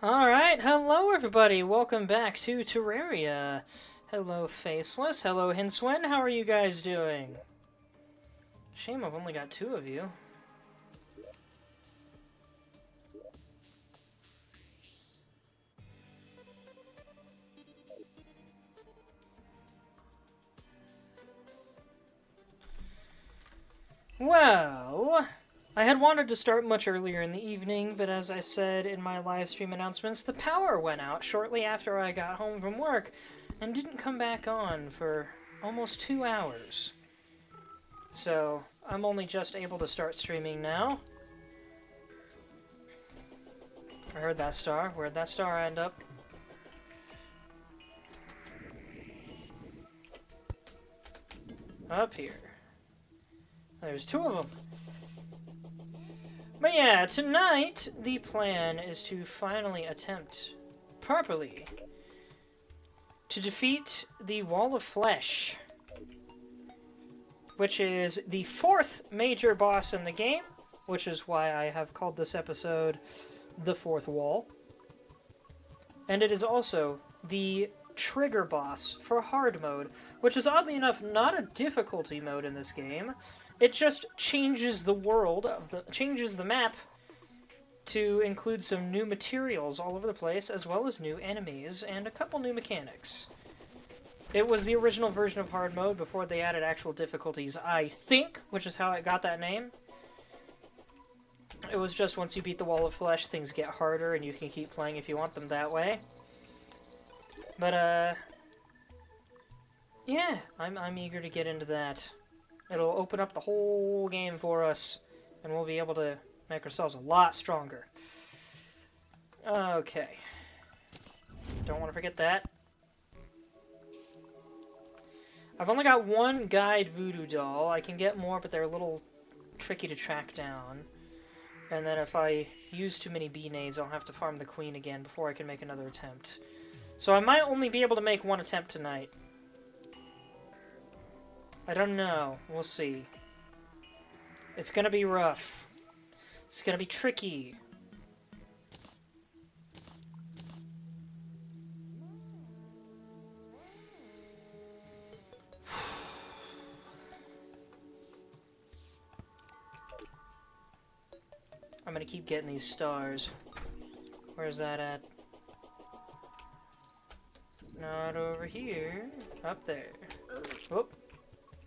Alright, hello everybody, welcome back to Terraria. Hello Faceless, hello Hinswin, how are you guys doing? Shame I've only got two of you. Well, I had wanted to start much earlier in the evening, but as I said in my live stream announcements, the power went out shortly after I got home from work and didn't come back on for almost 2 hours. So, I'm only just able to start streaming now. I heard that star. Where'd that star end up? Up here. There's two of them. But yeah, tonight the plan is to finally attempt properly to defeat the Wall of Flesh, which is the fourth major boss in the game, which is why I have called this episode The Fourth Wall. And it is also the trigger boss for hard mode, which is oddly enough not a difficulty mode in this game. It just changes the world changes the map to include some new materials all over the place, as well as new enemies and a couple new mechanics. It was the original version of hard mode before they added actual difficulties, I think, which is how it got that name. It was just once you beat the Wall of Flesh, things get harder and you can keep playing if you want them that way. But, yeah, I'm eager to get into that. It'll open up the whole game for us, and we'll be able to make ourselves a lot stronger. Okay. Don't want to forget that. I've only got one guide voodoo doll. I can get more, but they're a little tricky to track down. And then if I use too many bee nades, I'll have to farm the queen again before I can make another attempt. So I might only be able to make one attempt tonight. I don't know. We'll see. It's gonna be rough. It's gonna be tricky. I'm gonna keep getting these stars. Where's that at? Not over here. Up there. Whoop.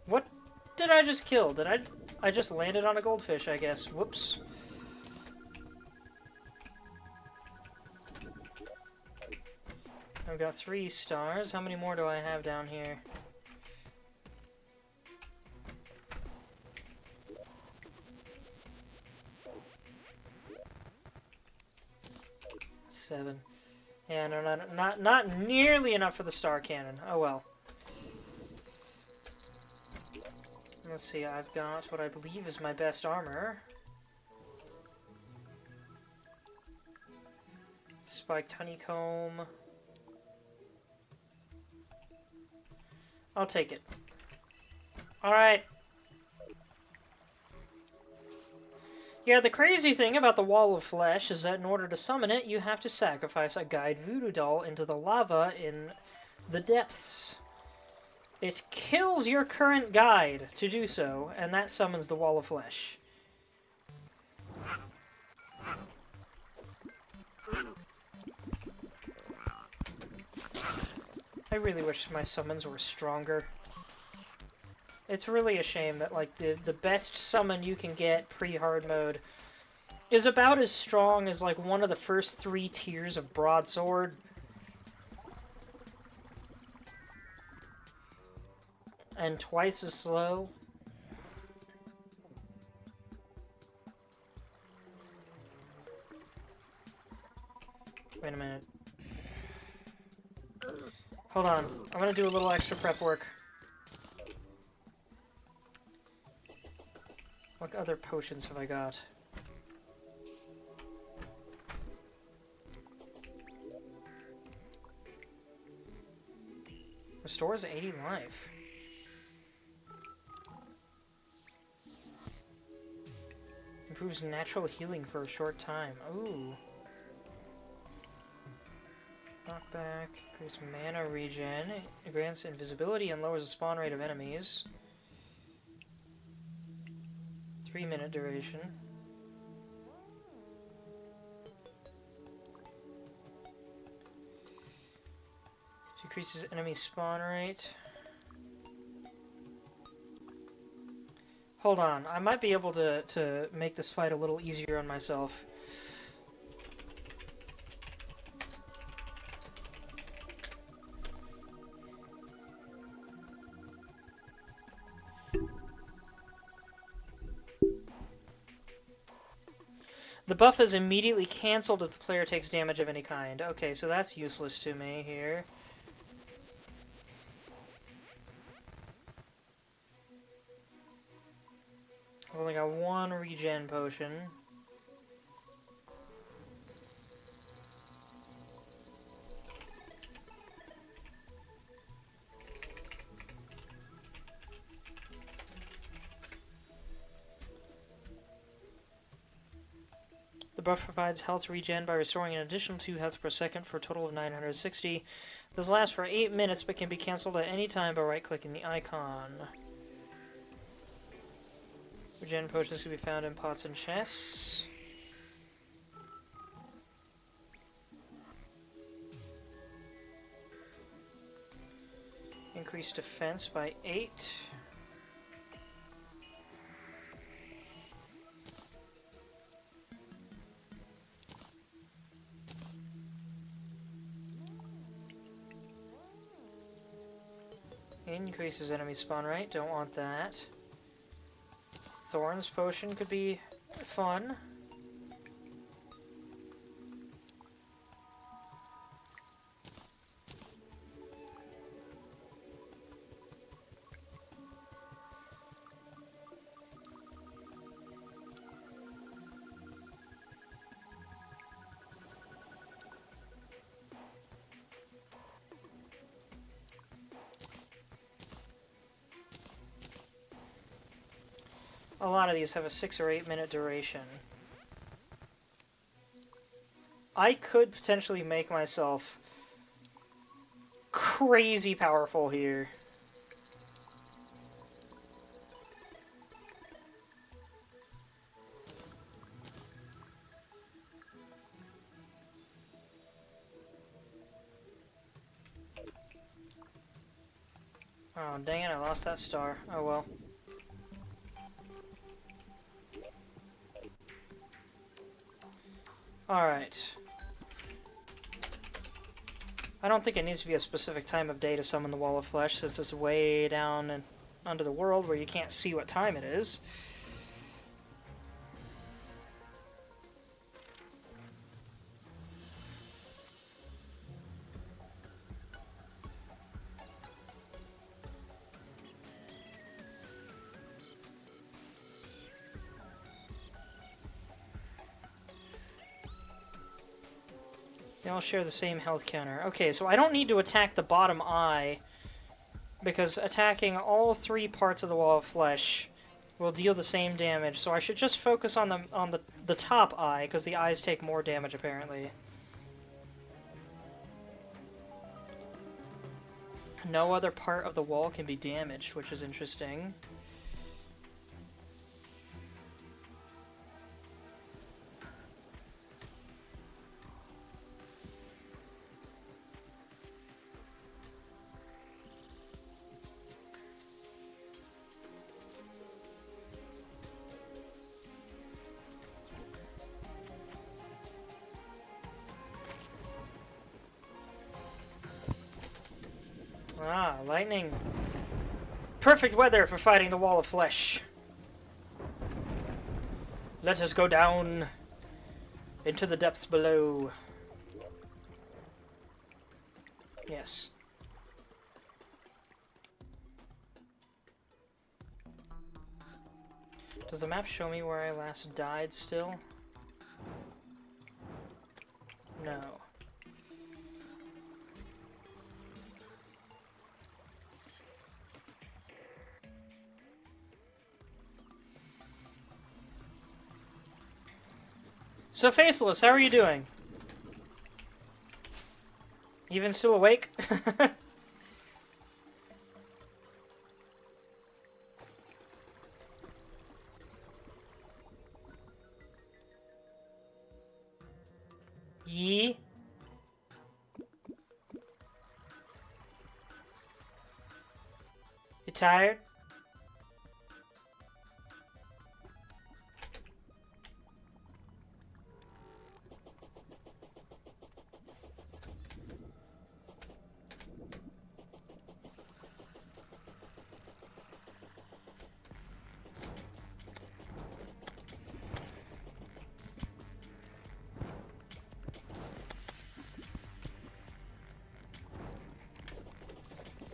What did I just kill? I just landed on a goldfish, I guess. Whoops. I've got 3 stars. How many more do I have down here? Seven. Yeah, no, not nearly enough for the star cannon. Oh well. Let's see, I've got what I believe is my best armor. Spiked honeycomb. I'll take it. Alright. Yeah, the crazy thing about the Wall of Flesh is that in order to summon it, you have to sacrifice a guide voodoo doll into the lava in the depths. It kills your current guide to do so, and that summons the Wall of Flesh. I really wish my summons were stronger. It's really a shame that, like, the best summon you can get pre-hard mode is about as strong as, like, one of the first 3 tiers of broadsword. And twice as slow. Wait a minute. Hold on. I'm gonna do a little extra prep work. What other potions have I got? Restores 80 life. Improves natural healing for a short time. Ooh. Knockback, increase mana regen, it grants invisibility and lowers the spawn rate of enemies. 3-minute duration. Decreases enemy spawn rate. Hold on, I might be able to make this fight a little easier on myself. The buff is immediately cancelled if the player takes damage of any kind. Okay, so that's useless to me here. I've only got one regen potion. The buff provides health regen by restoring an additional 2 health per second for a total of 960. This lasts for 8 minutes but can be cancelled at any time by right-clicking the icon. Regen potions can be found in pots and chests. Increase defense by 8. Increases enemy spawn rate, don't want that. Thorns potion could be fun. A lot of these have a 6 or 8 minute duration. I could potentially make myself crazy powerful here. Oh, dang it, I lost that star. Oh well. Alright. I don't think it needs to be a specific time of day to summon the Wall of Flesh, since it's way down and under the world where you can't see what time it is. They all share the same health counter. Okay, so I don't need to attack the bottom eye, because attacking all 3 parts of the Wall of Flesh will deal the same damage. So I should just focus on the top eye, because the eyes take more damage apparently. No other part of the wall can be damaged, which is interesting. Ah, lightning. Perfect weather for fighting the Wall of Flesh. Let us go down into the depths below. Yes. Does the map show me where I last died still? No. So, Faceless, how are you doing? Even still awake? Yee? You tired?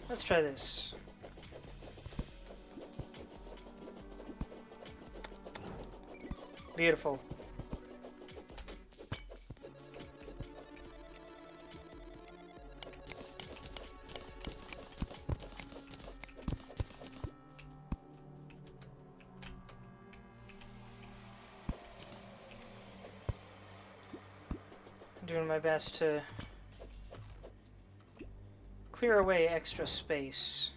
Let's try this. Beautiful. I'm doing my best to clear away extra space.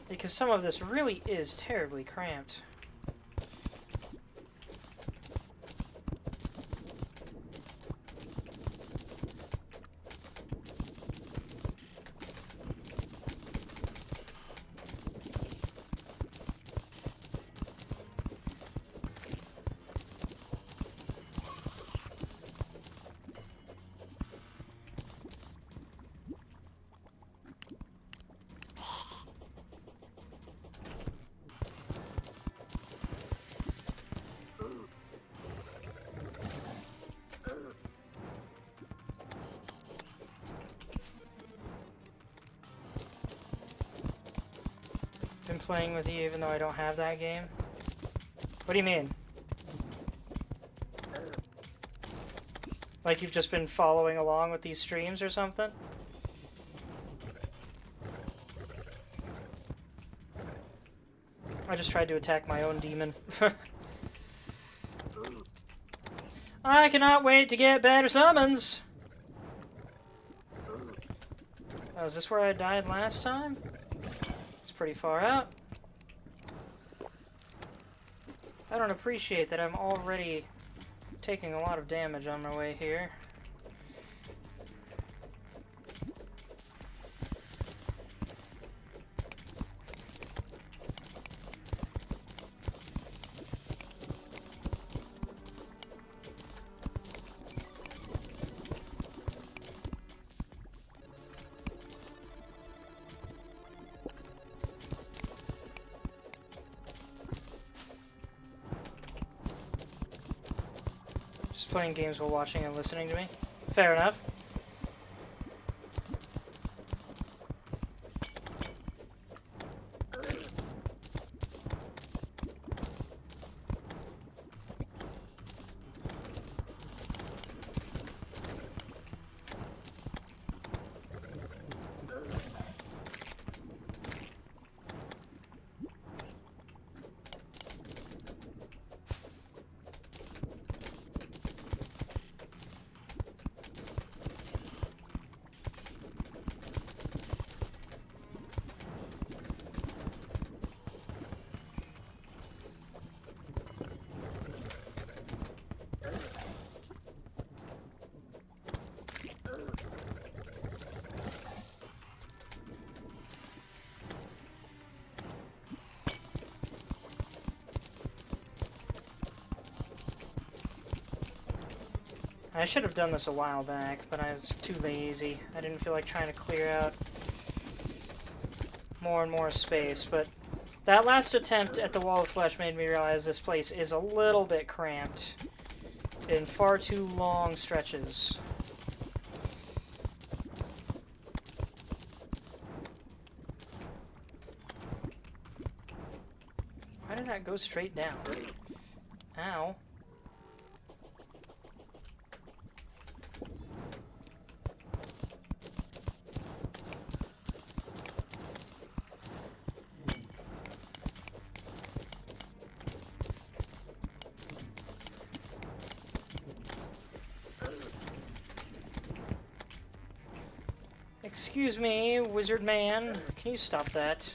Because some of this really is terribly cramped. Been playing with you even though I don't have that game? What do you mean? Like you've just been following along with these streams or something? I just tried to attack my own demon. I cannot wait to get better summons! Oh, is this where I died last time? It's pretty far out. I don't appreciate that I'm already taking a lot of damage on my way here. Playing games while watching and listening to me. Fair enough. I should have done this a while back, but I was too lazy. I didn't feel like trying to clear out more and more space, but that last attempt at the Wall of Flesh made me realize this place is a little bit cramped in far too long stretches. Why did that go straight down? Ow. Excuse me, wizard man. Can you stop that?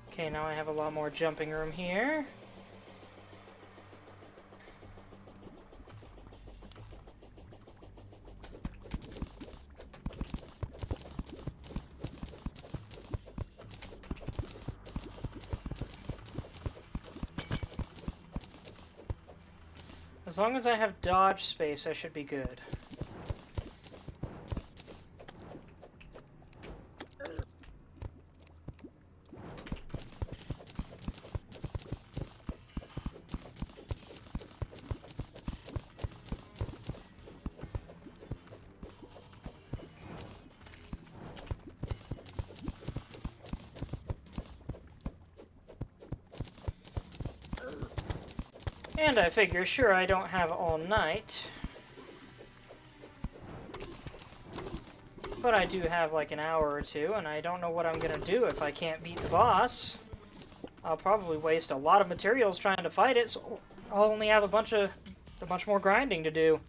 Okay, now I have a lot more jumping room here. As long as I have dodge space, I should be good. And I figure, sure, I don't have all night, but I do have like an hour or two, and I don't know what I'm gonna do if I can't beat the boss. I'll probably waste a lot of materials trying to fight it, so I'll only have a bunch more grinding to do.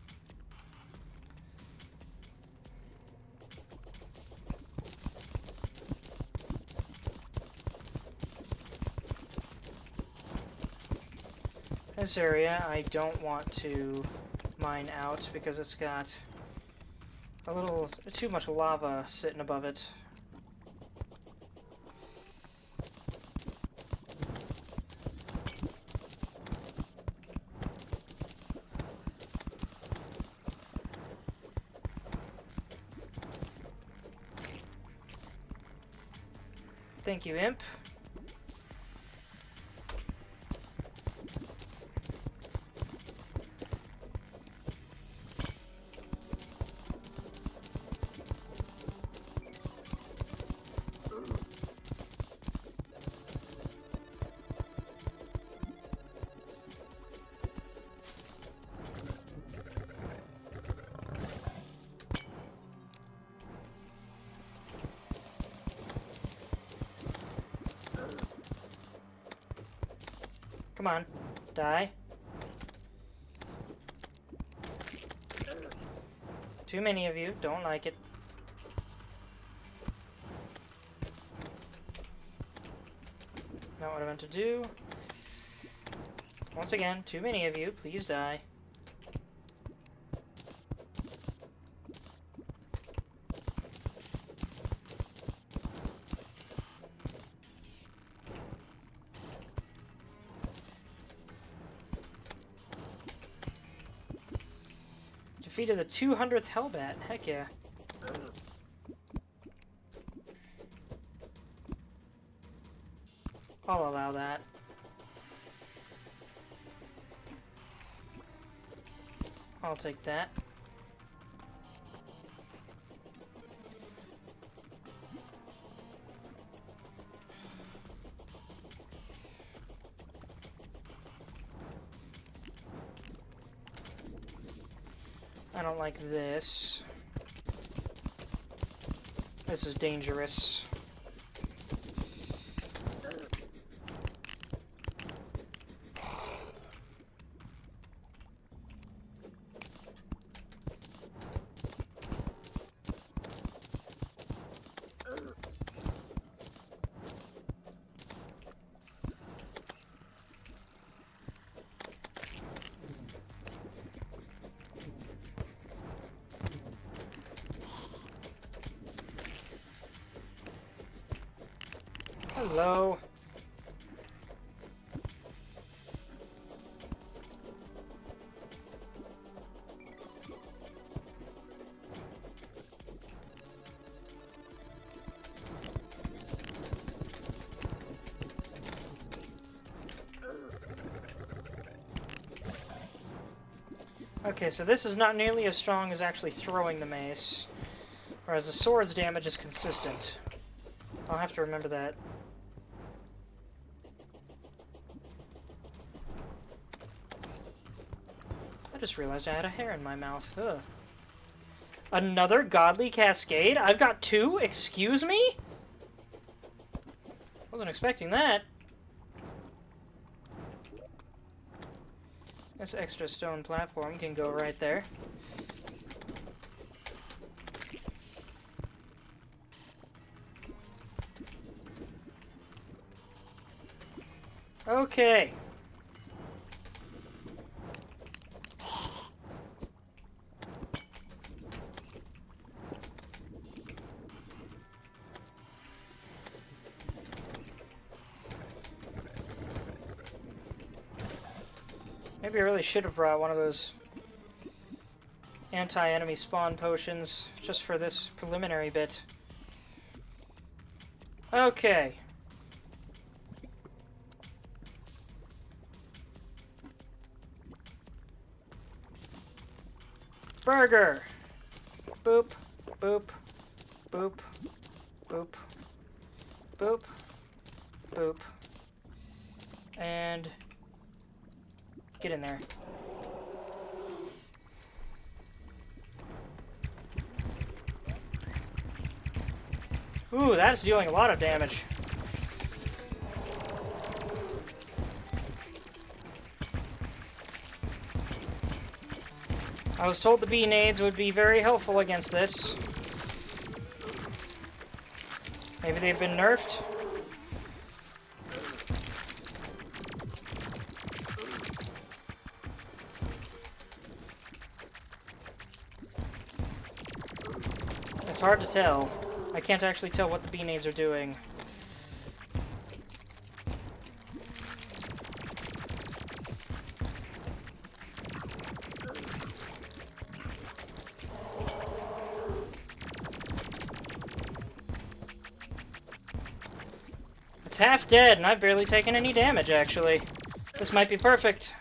This area I don't want to mine out because it's got a little too much lava sitting above it. Thank you, imp. Come on, die. Too many of you, don't like it. Not what I meant to do. Once again, too many of you, please die. Defeated the 200th Hellbat. Heck yeah. I'll allow that. I'll take that. I don't like this. This is dangerous. Hello. Okay, so this is not nearly as strong as actually throwing the mace, whereas the sword's damage is consistent. I'll have to remember that. I just realized I had a hair in my mouth. Ugh. Another godly cascade? I've got 2? Excuse me? Wasn't expecting that. This extra stone platform can go right there. Okay. Maybe I really should have brought one of those anti-enemy spawn potions just for this preliminary bit. Okay. Burger! Boop, boop, boop, boop, boop, boop. And get in there. Ooh, that's dealing a lot of damage. I was told the bee nades would be very helpful against this. Maybe they've been nerfed? It's hard to tell. I can't actually tell what the bee nades are doing. It's half dead, and I've barely taken any damage, actually. This might be perfect.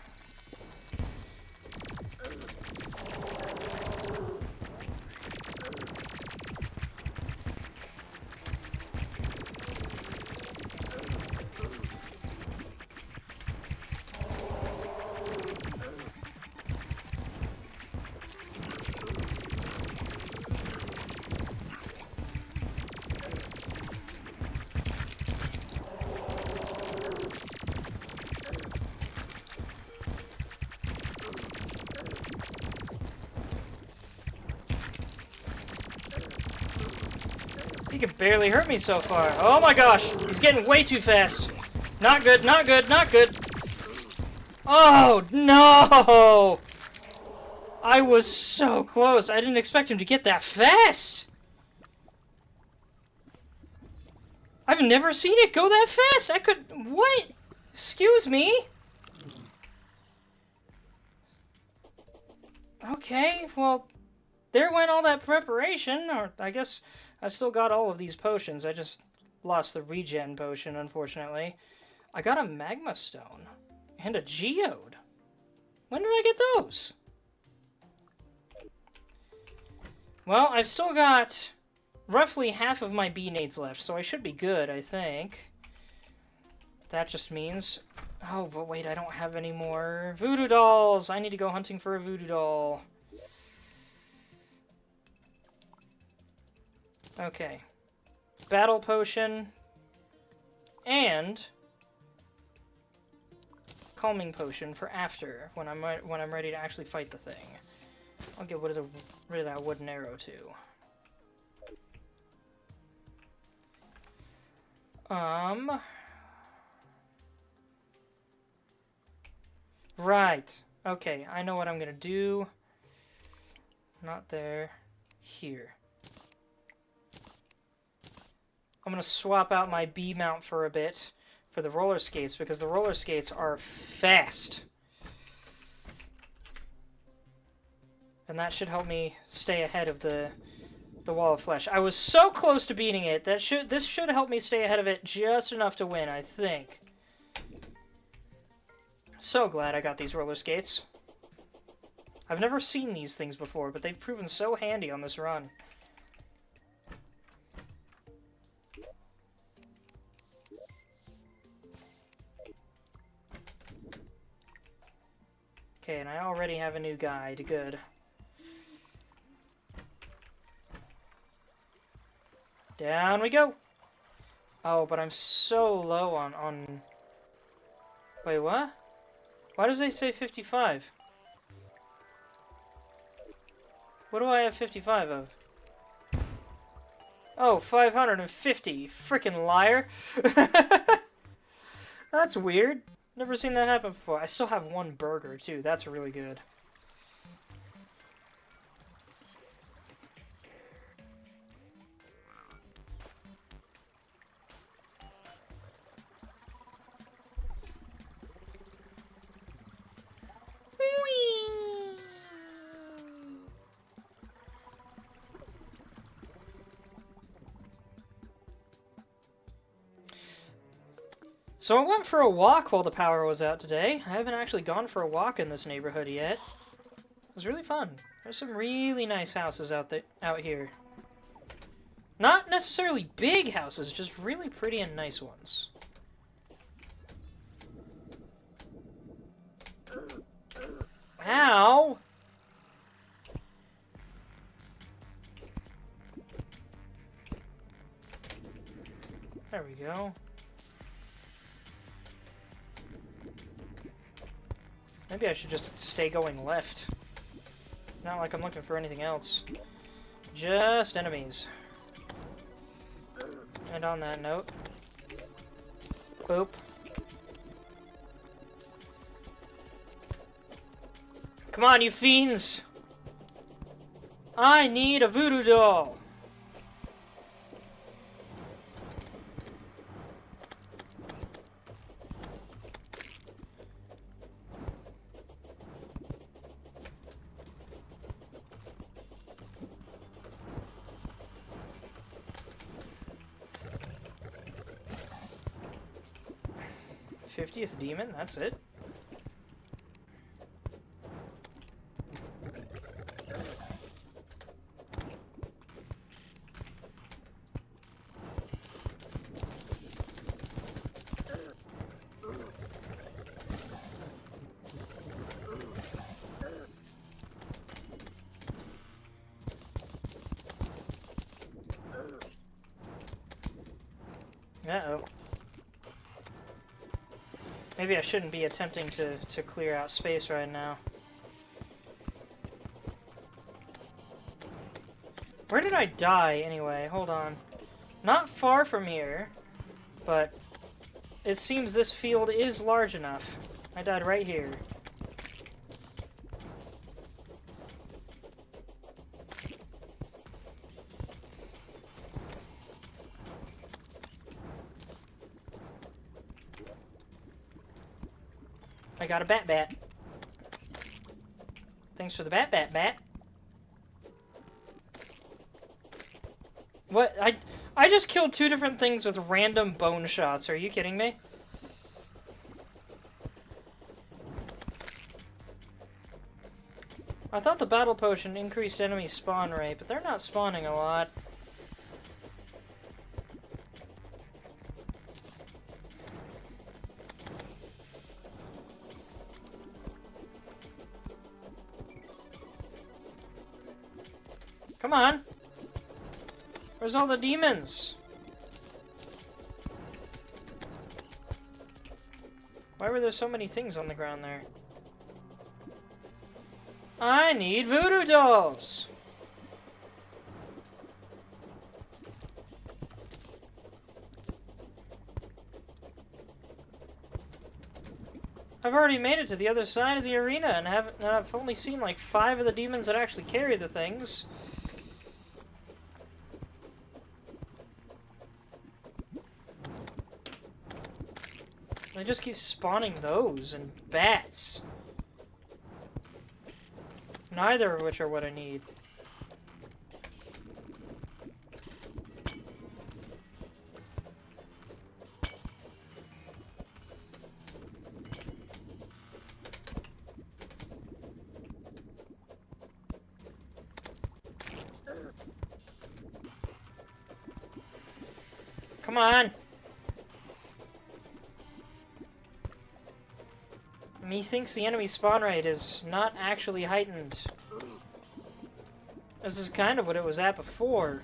He can barely hurt me so far. Oh my gosh, he's getting way too fast. Not good, not good, not good. Oh no! I was so close. I didn't expect him to get that fast. I've never seen it go that fast. I could... What? Excuse me? Okay, well, there went all that preparation. Or I guess I still got all of these potions. I just lost the regen potion, unfortunately. I got a magma stone and a geode. When did I get those? Well, I've still got roughly half of my bee nades left, so I should be good, I think. That just means... Oh, but wait, I don't have any more voodoo dolls! I need to go hunting for a voodoo doll. Okay. Battle potion. And... calming potion for after, when I'm ready to actually fight the thing. I'll get rid of that wooden arrow, too. Right. Okay, I know what I'm gonna do. Not there. Here. I'm gonna swap out my bee mount for a bit for the roller skates, because the roller skates are fast. And that should help me stay ahead of the wall of flesh. I was so close to beating it. This should help me stay ahead of it just enough to win, I think. So glad I got these roller skates. I've never seen these things before, but they've proven so handy on this run. Okay, and I already have a new guide. Good. Down we go. Oh, but I'm so low on... Wait, what? Why does they say 55? What do I have 55 of? Oh, 550. Frickin' liar. That's weird. Never seen that happen before. I still have one burger, too. That's really good. So I went for a walk while the power was out today. I haven't actually gone for a walk in this neighborhood yet. It was really fun. There's some really nice houses out here. Not necessarily big houses, just really pretty and nice ones. Ow! There we go. Maybe I should just stay going left. Not like I'm looking for anything else. Just enemies. And on that note... Boop. Come on, you fiends! I need a voodoo doll! '50th demon, that's it. Uh-oh. Maybe I shouldn't be attempting to clear out space right now. Where did I die, anyway? Hold on. Not far from here, but it seems this field is large enough. I died right here. I got a bat. Thanks for the bat. What? I just killed two different things with random bone shots. Are you kidding me? I thought the battle potion increased enemy spawn rate, but they're not spawning a lot. Come on! Where's all the demons? Why were there so many things on the ground there? I need voodoo dolls! I've already made it to the other side of the arena, and I've only seen like 5 of the demons that actually carry the things. They just keep spawning those and bats. Neither of which are what I need. Come on! Methinks the enemy spawn rate is not actually heightened. This is kind of what it was at before.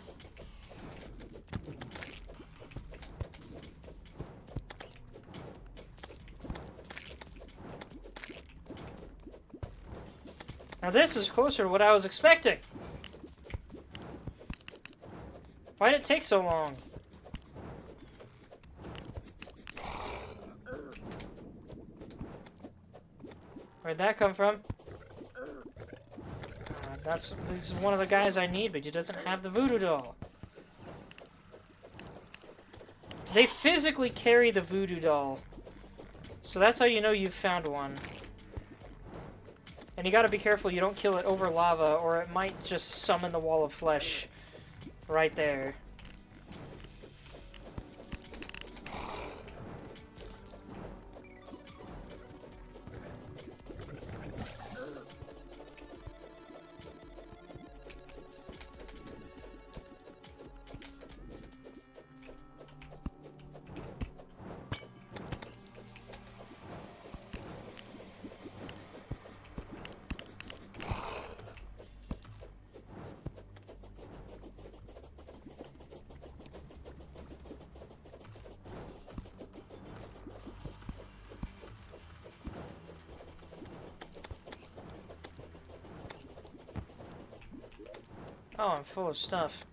Now this is closer to what I was expecting. Why did it take so long? Where'd that come from? This is one of the guys I need, but he doesn't have the voodoo doll. They physically carry the voodoo doll. So that's how you know you've found one. And you gotta be careful you don't kill it over lava, or it might just summon the wall of flesh right there. Oh, I'm full of stuff.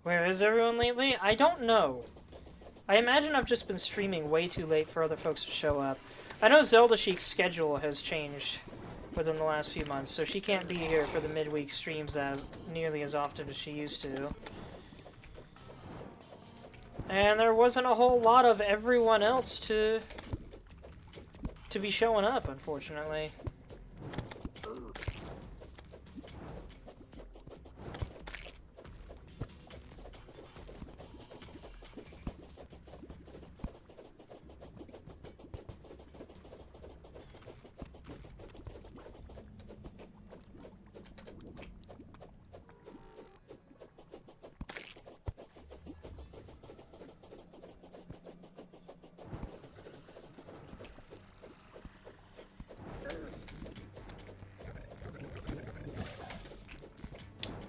Where is everyone lately? I don't know. I imagine I've just been streaming way too late for other folks to show up. I know Zelda Sheik's schedule has changed within the last few months, so she can't be here for the midweek streams as nearly as often as she used to. And there wasn't a whole lot of everyone else to be showing up, unfortunately.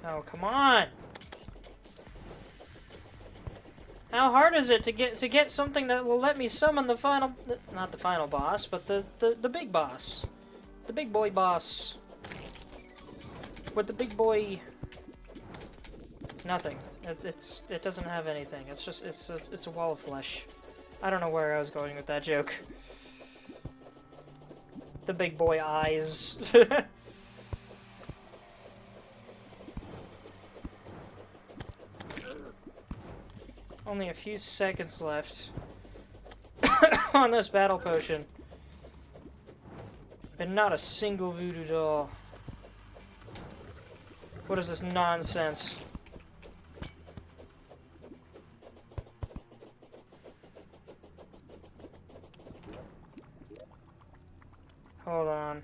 Oh, come on! How hard is it to get something that will let me summon the final... Not the final boss, but the big boss. The big boy boss. With the big boy... Nothing. It doesn't have anything. It's just... It's a wall of flesh. I don't know where I was going with that joke. The big boy eyes. Only a few seconds left on this battle potion. And not a single voodoo doll. What is this nonsense? Hold on.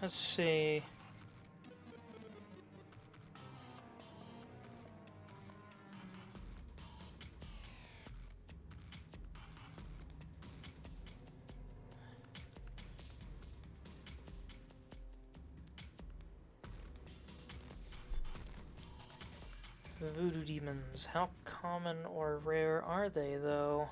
Let's see. Voodoo demons. How common or rare are they, though?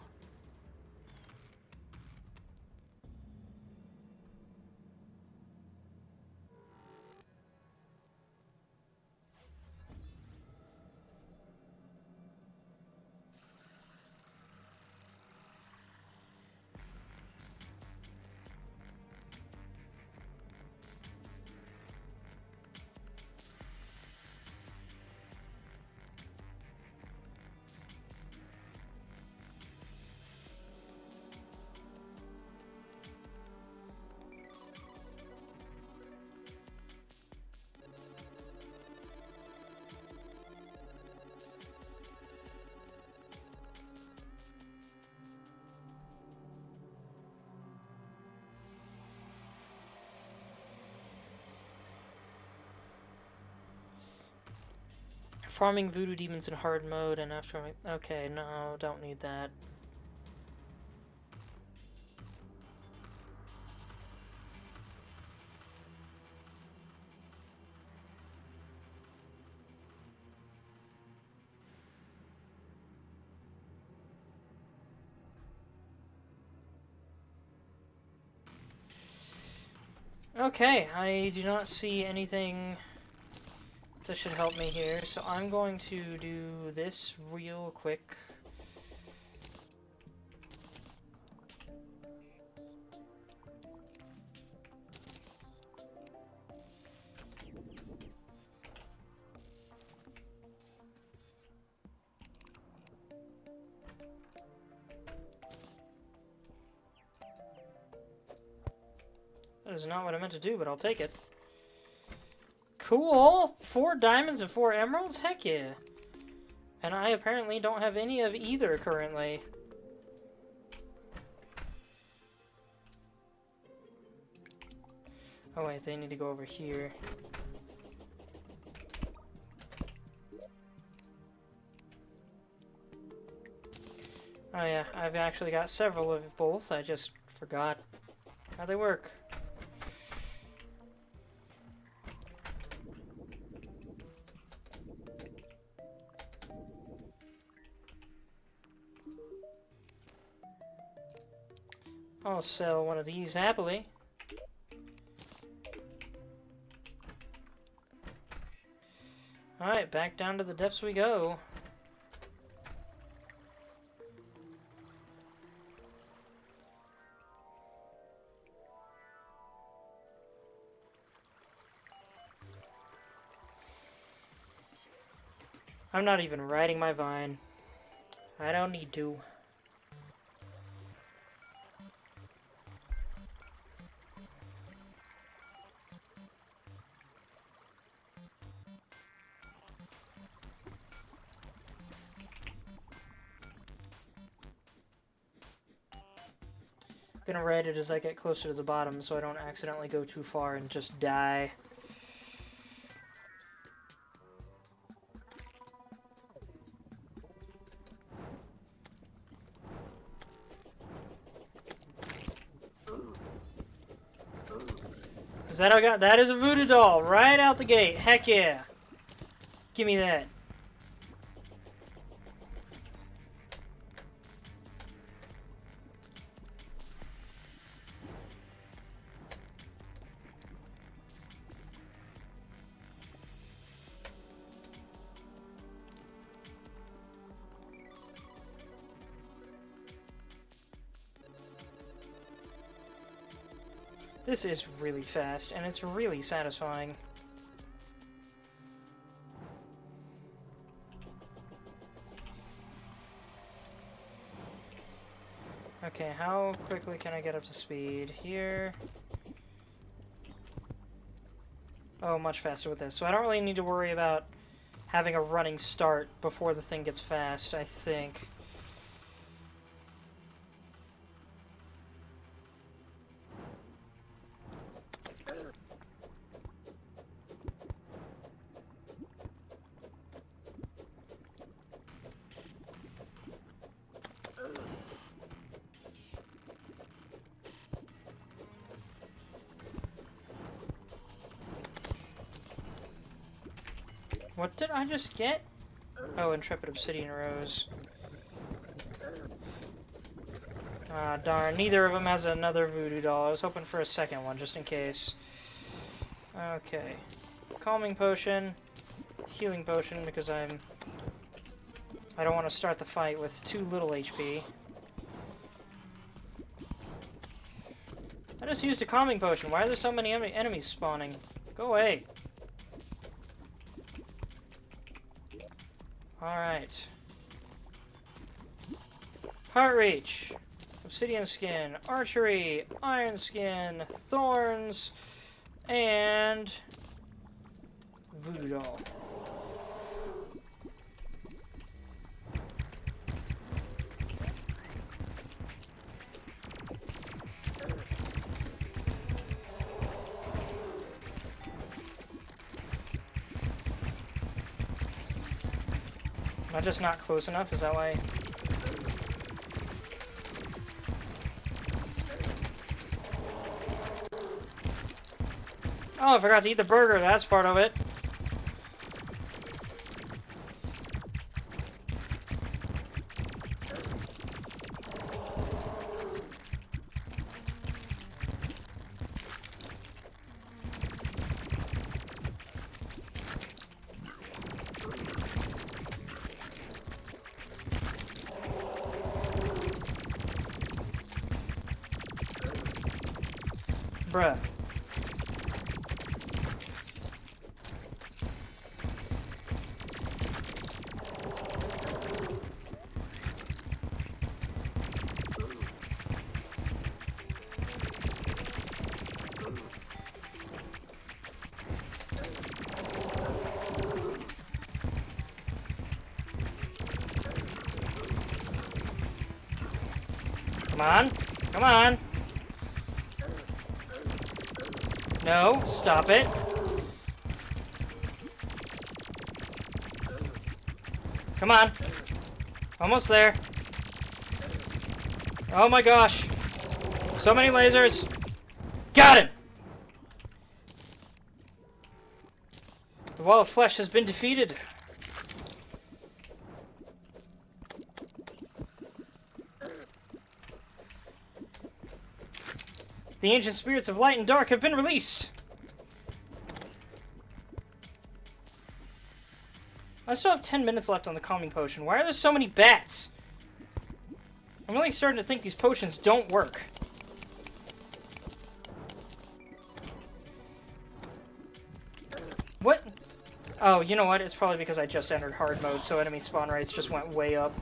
Farming voodoo demons in hard mode and after... Okay, no, don't need that. Okay, I do not see anything that should help me here, so I'm going to do this real quick. That is not what I meant to do, but I'll take it. Cool! 4 diamonds and 4 emeralds? Heck yeah! And I apparently don't have any of either currently. Oh wait, they need to go over here. Oh yeah, I've actually got several of both, I just forgot how they work. I'll sell one of these happily. Alright, back down to the depths we go. I'm not even riding my vine. I don't need to. I'm gonna ride it as I get closer to the bottom so I don't accidentally go too far and just die. Is that all I got? That is a voodoo doll right out the gate. Heck yeah. Give me that. This is really fast, and it's really satisfying. Okay, how quickly can I get up to speed? Here. Oh, much faster with this. So I don't really need to worry about having a running start before the thing gets fast, I think. What did I just get? Oh, Intrepid Obsidian Rose. Ah, darn. Neither of them has another voodoo doll. I was hoping for a second one, just in case. Okay. Calming Potion. Healing Potion, because I don't want to start the fight with too little HP. I just used a Calming Potion. Why are there so many enemies spawning? Go away. Alright. Heart Reach. Obsidian Skin. Archery. Iron Skin. Thorns. And... Voodoo Doll. Am I just not close enough? Is that why? Oh, I forgot to eat the burger. That's part of it. Bruh. Come on. Come on. No, stop it. Come on. Almost there. Oh my gosh. So many lasers. Got him! The wall of flesh has been defeated. The ancient spirits of light and dark have been released. I still have 10 minutes left on the calming potion. Why are there so many bats? I'm really starting to think these potions don't work. What? Oh, you know what? It's probably because I just entered hard mode, so enemy spawn rates just went way up.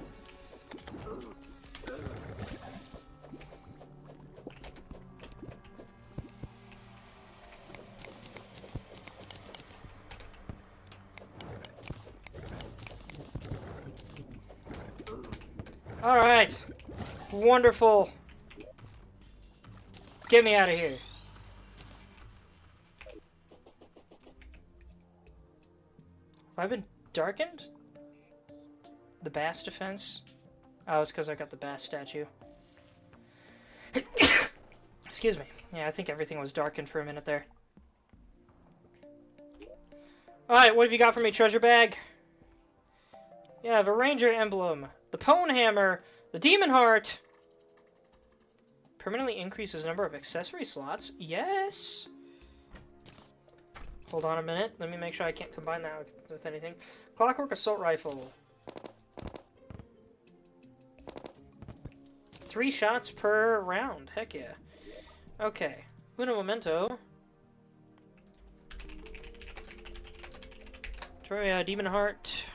Alright. Wonderful. Get me out of here. Have I been darkened? The bass defense? Oh, it's because I got the bass statue. Excuse me. Yeah, I think everything was darkened for a minute there. Alright, what have you got for me, treasure bag? Yeah, I have a ranger emblem. The Pwn Hammer, the Demon Heart. Permanently increases the number of accessory slots. Yes. Hold on a minute. Let me make sure I can't combine that with anything. Clockwork Assault Rifle. 3 shots per round. Heck yeah. Okay. Uno Momento. Terraria, Demon Heart.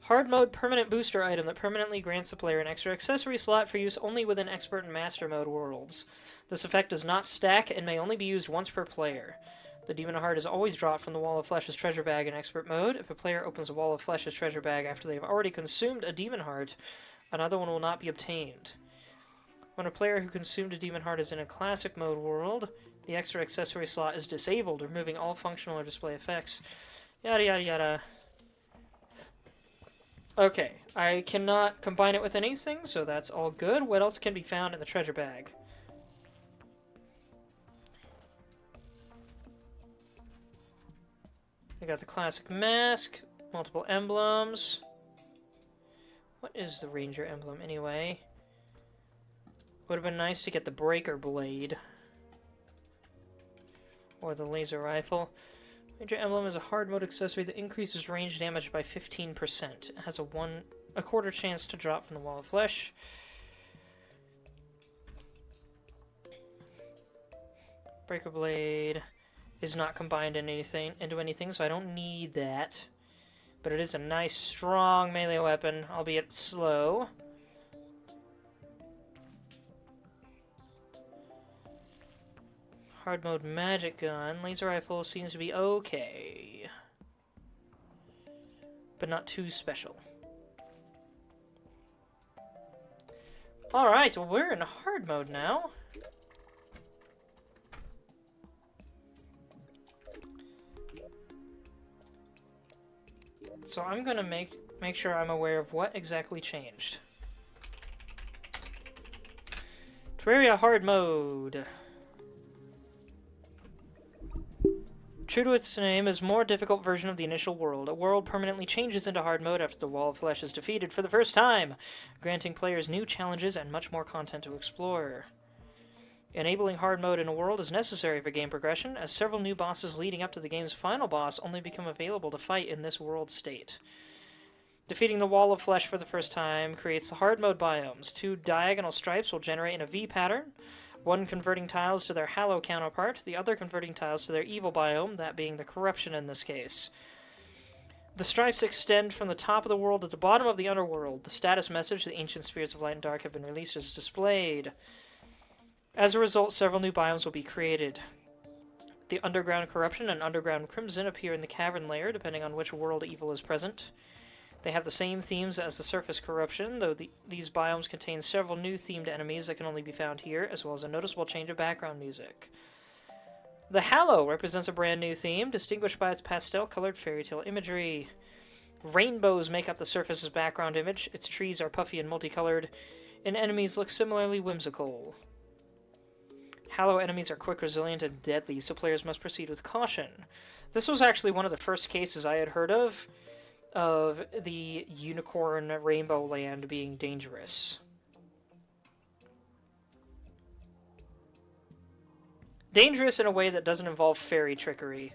Hard mode permanent booster item that permanently grants the player an extra accessory slot for use only within expert and master mode worlds. This effect does not stack and may only be used once per player. The Demon Heart is always dropped from the Wall of Flesh's treasure bag in expert mode. If a player opens the Wall of Flesh's treasure bag after they have already consumed a Demon Heart, another one will not be obtained. When a player who consumed a Demon Heart is in a classic mode world, the extra accessory slot is disabled, removing all functional or display effects. Yada yada yada. Okay, I cannot combine it with anything, so that's all good. What else can be found in the treasure bag? I got the classic mask, multiple emblems. What is the ranger emblem anyway? Would have been nice to get the breaker blade. Or the laser rifle. Ranger emblem is a hard mode accessory that increases range damage by 15%. It has a quarter chance to drop from the Wall of Flesh. Breaker blade is not combined into anything, so I don't need that. But it is a nice, strong melee weapon, albeit slow. Hard mode magic gun. Laser rifle seems to be okay. But not too special. Alright, well we're in hard mode now. So I'm gonna make sure I'm aware of what exactly changed. Terraria hard mode. True to its name, is a more difficult version of the initial world. A world permanently changes into hard mode after the Wall of Flesh is defeated for the first time, granting players new challenges and much more content to explore. Enabling hard mode in a world is necessary for game progression, as several new bosses leading up to the game's final boss only become available to fight in this world state. Defeating the Wall of Flesh for the first time creates the hard mode biomes. 2 diagonal stripes will generate in a V pattern, one converting tiles to their Hallow counterpart, the other converting tiles to their evil biome, that being the corruption in this case. The stripes extend from the top of the world to the bottom of the underworld. The status message, the ancient spirits of light and dark have been released, is displayed. As a result, several new biomes will be created. The underground corruption and underground crimson appear in the cavern layer, depending on which world evil is present. They have the same themes as the surface corruption, though these biomes contain several new themed enemies that can only be found here, as well as a noticeable change of background music. The Hallow represents a brand new theme, distinguished by its pastel-colored fairy tale imagery. Rainbows make up the surface's background image, its trees are puffy and multicolored, and enemies look similarly whimsical. Hallow enemies are quick, resilient, and deadly, so players must proceed with caution. This was actually one of the first cases I had heard of the unicorn rainbow land being dangerous. Dangerous in a way that doesn't involve fairy trickery.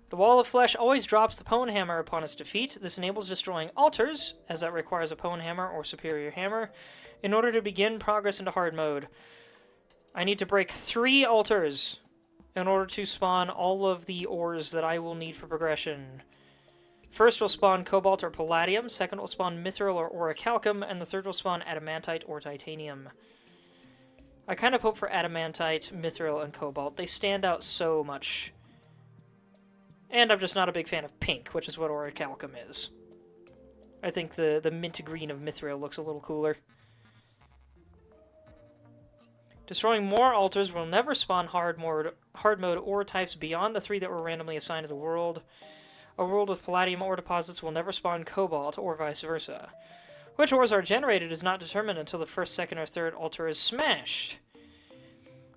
The Wall of Flesh always drops the Pwn Hammer upon its defeat. This enables destroying altars, as that requires a Pwn Hammer or superior hammer, in order to begin progress into hard mode. I need to break 3 altars in order to spawn all of the ores that I will need for progression. First will spawn cobalt or palladium, second will spawn mithril or orichalcum, and the third will spawn adamantite or titanium. I kind of hope for adamantite, mithril, and cobalt. They stand out so much. And I'm just not a big fan of pink, which is what orichalcum is. I think the mint green of mithril looks a little cooler. Destroying more altars will never spawn hard mode ore types beyond the 3 that were randomly assigned to the world. A world with palladium ore deposits will never spawn cobalt, or vice versa. Which ores are generated is not determined until the first, second, or third altar is smashed.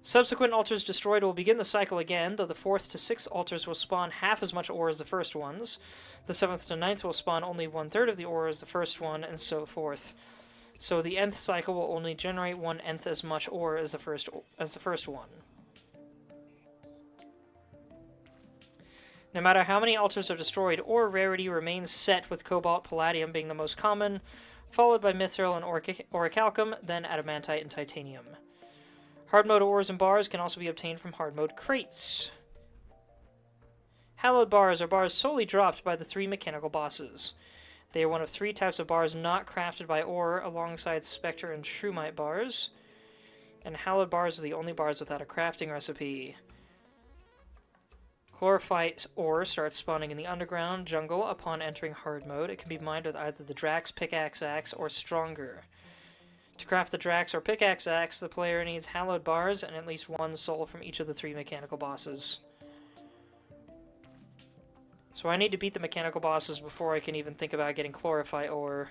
Subsequent altars destroyed will begin the cycle again, though the 4th to 6th altars will spawn half as much ore as the first ones. The 7th to 9th will spawn only 1/3 of the ore as the first one, and so forth. So the nth cycle will only generate 1/nth as much ore as the first one. No matter how many altars are destroyed, ore rarity remains set, with cobalt, palladium being the most common, followed by mithril and orichalcum, then adamantite and titanium. Hard mode ores and bars can also be obtained from hard mode crates. Hallowed bars are bars solely dropped by the 3 mechanical bosses. They are one of 3 types of bars not crafted by ore, alongside Spectre and Shrumite bars. And hallowed bars are the only bars without a crafting recipe. Chlorophyte ore starts spawning in the underground jungle upon entering hard mode. It can be mined with either the Drax Pickaxe Axe or Stronger. To craft the Drax or Pickaxe Axe, the player needs hallowed bars and at least 1 soul from each of the 3 mechanical bosses. So I need to beat the mechanical bosses before I can even think about getting chlorophyte ore.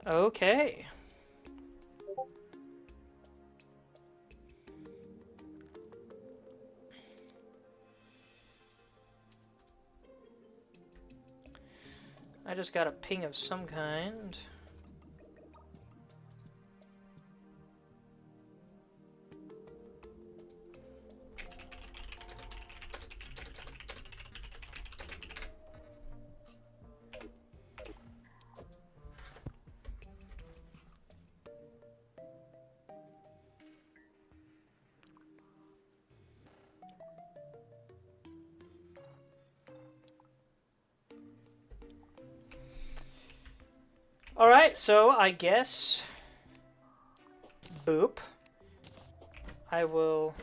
Okay. I just got a ping of some kind. Alright, so I guess... Boop. I will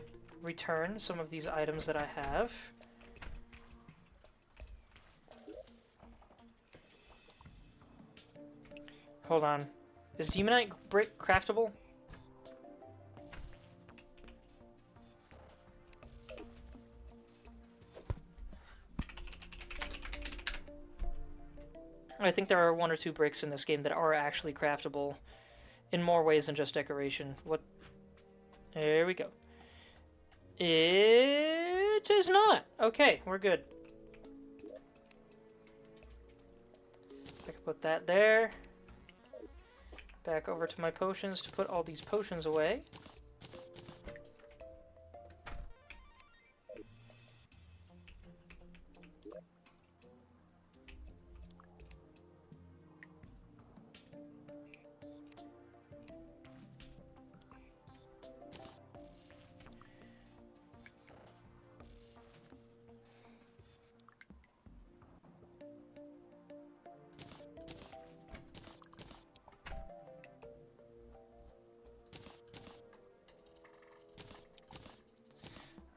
return some of these items that I have. Hold on. Is Demonite brick craftable? I think there are 1 or 2 bricks in this game that are actually craftable in more ways than just decoration. What? There we go. It is not. Okay, we're good. I can put that there. Back over to my potions to put all these potions away.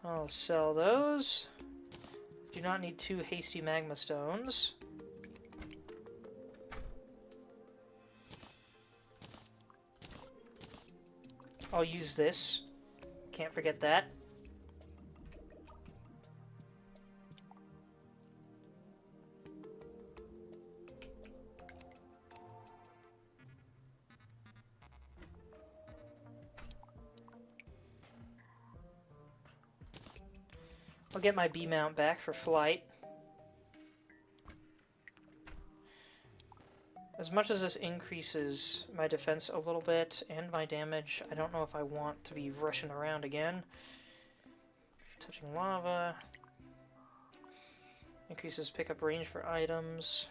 I'll sell those. Do not need 2 hasty magma stones. I'll use this. Can't forget that. I'll get my B mount back for flight. As much as this increases my defense a little bit and my damage, I don't know if I want to be rushing around again. Touching lava. Increases pickup range for items.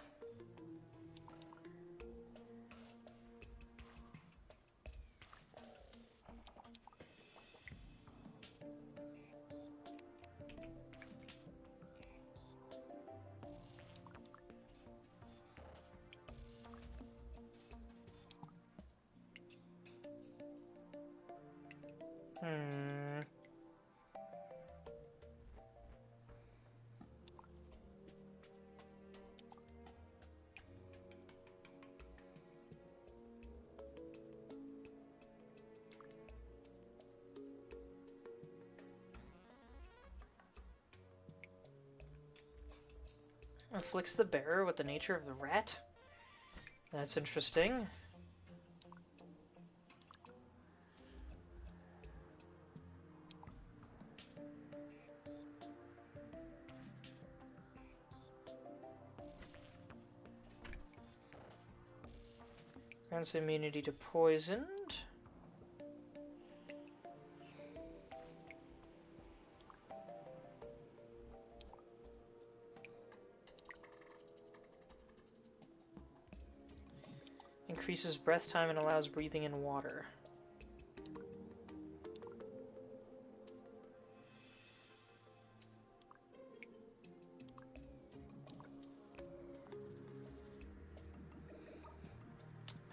Afflicts the bearer with the nature of the rat? That's interesting. Grants immunity to poisoned. Increases breath time and allows breathing in water.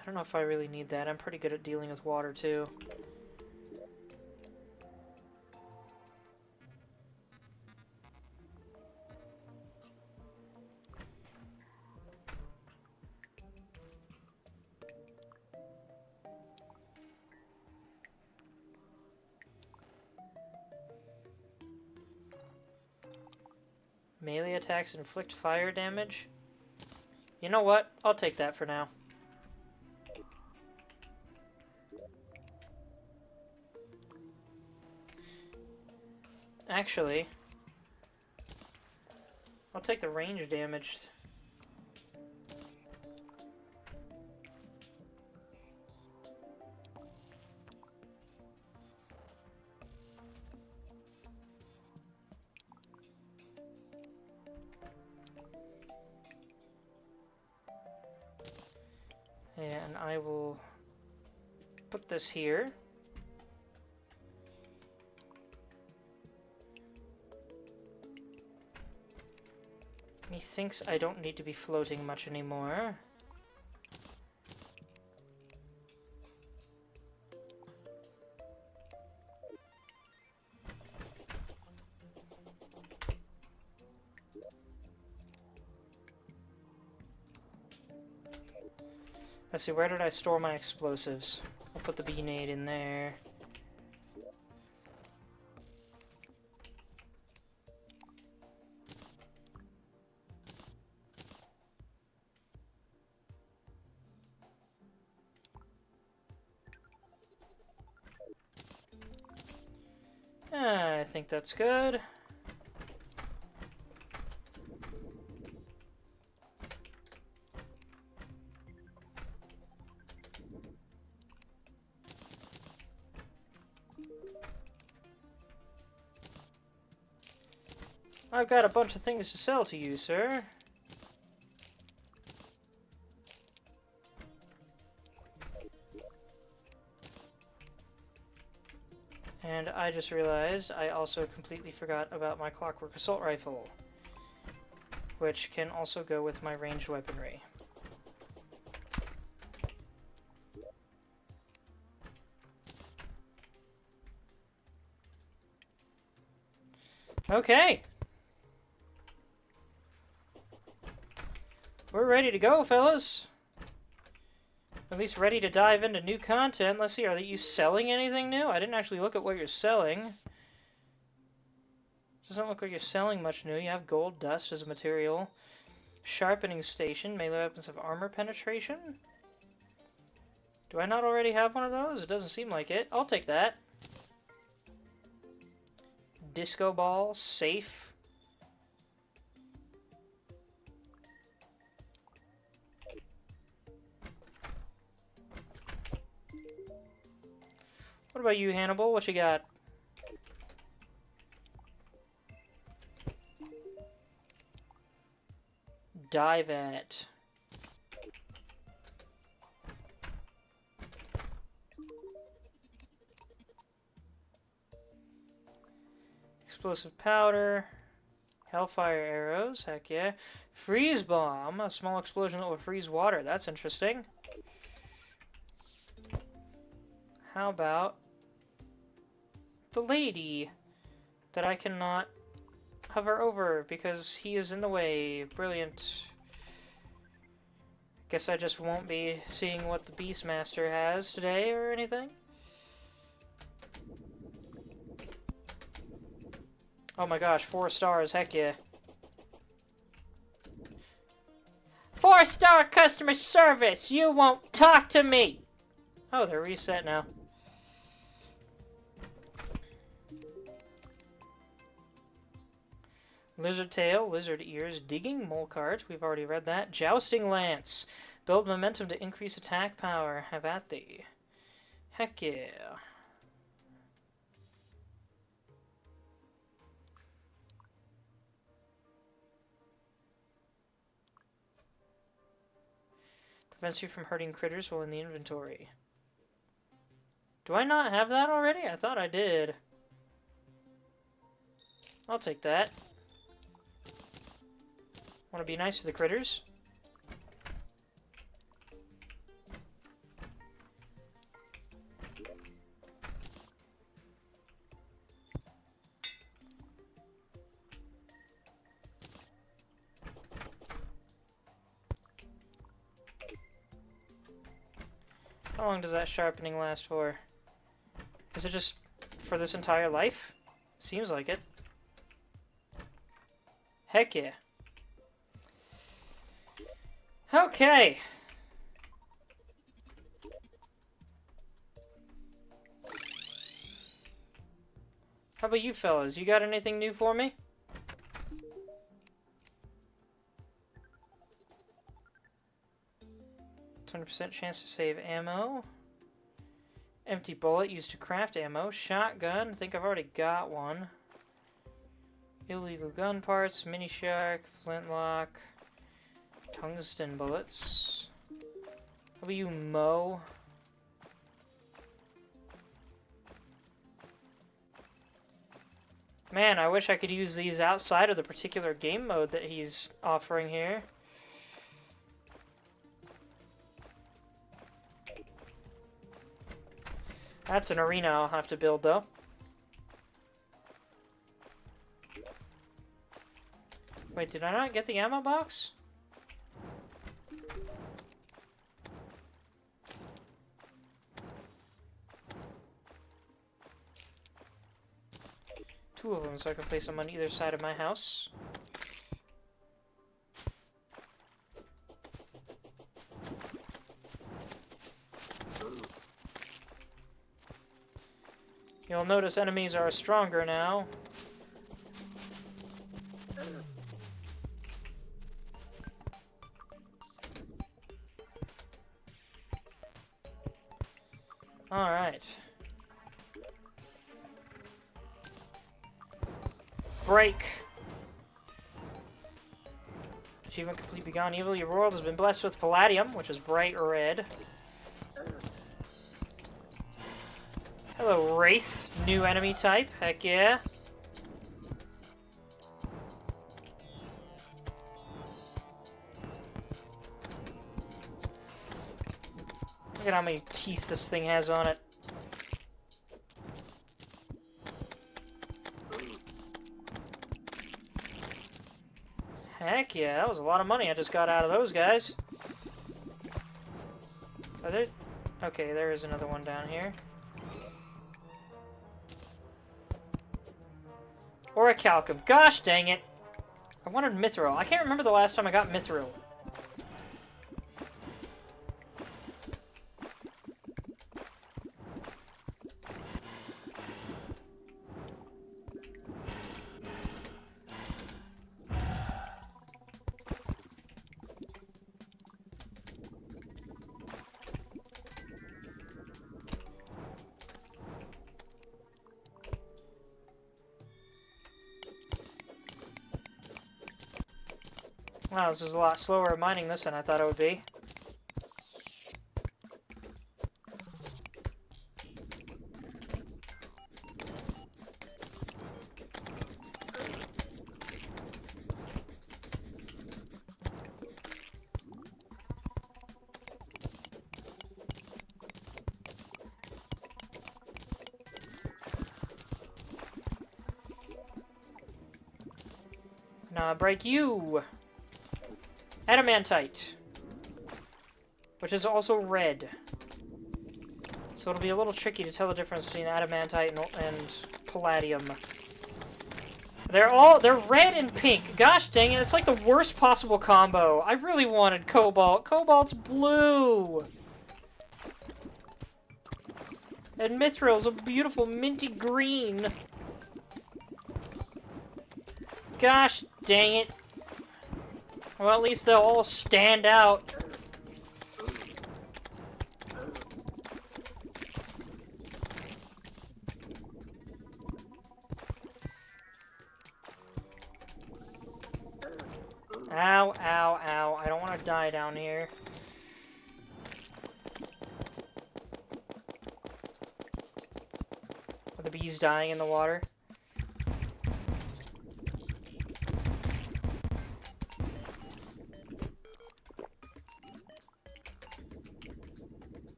I don't know if I really need that. I'm pretty good at dealing with water too. Melee attacks inflict fire damage. You know what? I'll take that for now. Actually, I'll take the range damage. And I will put this here. He thinks I don't need to be floating much anymore. Let's see, where did I store my explosives? I'll put the B-nade in there. I think that's good. I've got a bunch of things to sell to you, sir. And I just realized I also completely forgot about my clockwork assault rifle, which can also go with my ranged weaponry. Okay! We're ready to go, fellas! At least ready to dive into new content. Let's see, are you selling anything new? I didn't actually look at what you're selling. Doesn't look like you're selling much new. You have gold dust as a material. Sharpening station. Melee weapons have armor penetration. Do I not already have one of those? It doesn't seem like it. I'll take that. Disco ball. Safe. What about you, Hannibal? What you got? Dive at. Explosive powder. Hellfire arrows. Heck yeah. Freeze bomb. A small explosion that will freeze water. That's interesting. How about the lady that I cannot hover over because he is in the way? Brilliant. Guess I just won't be seeing what the Beastmaster has today or anything. Oh my gosh, 4 stars, heck yeah. 4-star customer service! You won't talk to me! Oh, they're reset now. Lizard tail, lizard ears, digging mole cart, we've already read that. Jousting lance, build momentum to increase attack power, have at thee. Heck yeah. Prevents you from hurting critters while in the inventory. Do I not have that already? I thought I did. I'll take that. Want to be nice to the critters? How long does that sharpening last for? Is it just for this entire life? Seems like it. Heck yeah. Okay. How about you fellas? You got anything new for me? %20 chance to save ammo. Empty bullet used to craft ammo. Shotgun. I think I've already got one. Illegal gun parts. Mini shark. Flintlock. Tungsten bullets. How about you, Mo? Man, I wish I could use these outside of the particular game mode that he's offering here. That's an arena I'll have to build, though. Wait, did I not get the ammo box? 2 of them so I can place them on either side of my house. You'll notice enemies are stronger now. Alright. Break. Achievement complete. Begone evil. Your world has been blessed with palladium, which is bright red. Hello, Wraith. New enemy type. Heck yeah. Look at how many teeth this thing has on it. Heck yeah, that was a lot of money I just got out of those guys. Are there... Okay, there is another one down here. Or a Calcum. Gosh dang it! I wanted Mithril. I can't remember the last time I got Mithril. Wow, this is a lot slower at mining this than I thought it would be. Now break you! Adamantite, which is also red. So it'll be a little tricky to tell the difference between adamantite and palladium. They're red and pink. Gosh dang it, it's like the worst possible combo. I really wanted cobalt. Cobalt's blue. And mithril's a beautiful minty green. Gosh dang it. Well, at least they'll all stand out. Ow, ow, ow. I don't want to die down here. Are the bees dying in the water?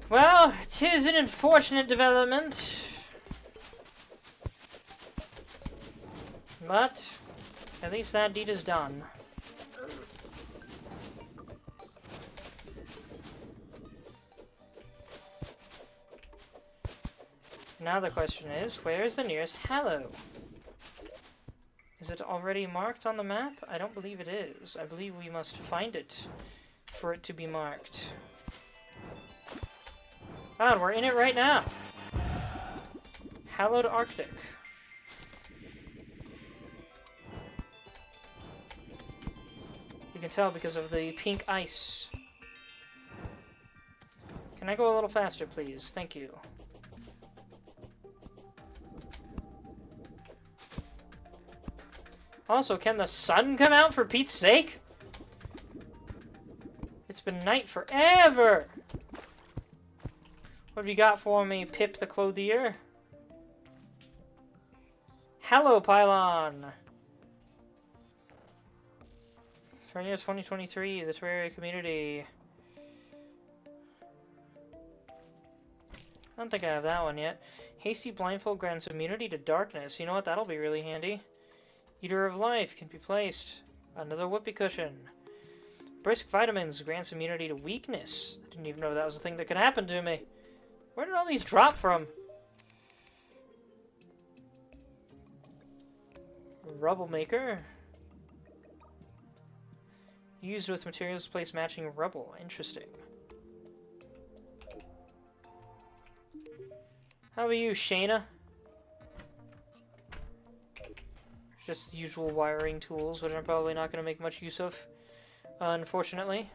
Well, 'tis an unfortunate development. But, at least that deed is done. Now the question is, where is the nearest Hallow? Is it already marked on the map? I don't believe it is. I believe we must find it for it to be marked. God, we're in it right now. Hallowed Arctic. You can tell because of the pink ice. Can I go a little faster, please? Thank you. Also, can the sun come out for Pete's sake? It's been night forever! What have you got for me, Pip the Clothier? Hello, Pylon! Terraria 2023, the Terraria community. I don't think I have that one yet. Hasty Blindfold grants immunity to darkness. You know what? That'll be really handy. Eater of Life can be placed. Another whoopee cushion. Brisk Vitamins grants immunity to weakness. Didn't even know that was a thing that could happen to me. Where did all these drop from? Rubble maker. Used with materials placed matching rubble. Interesting. How about you, Shayna? Just the usual wiring tools, which I'm probably not going to make much use of, unfortunately.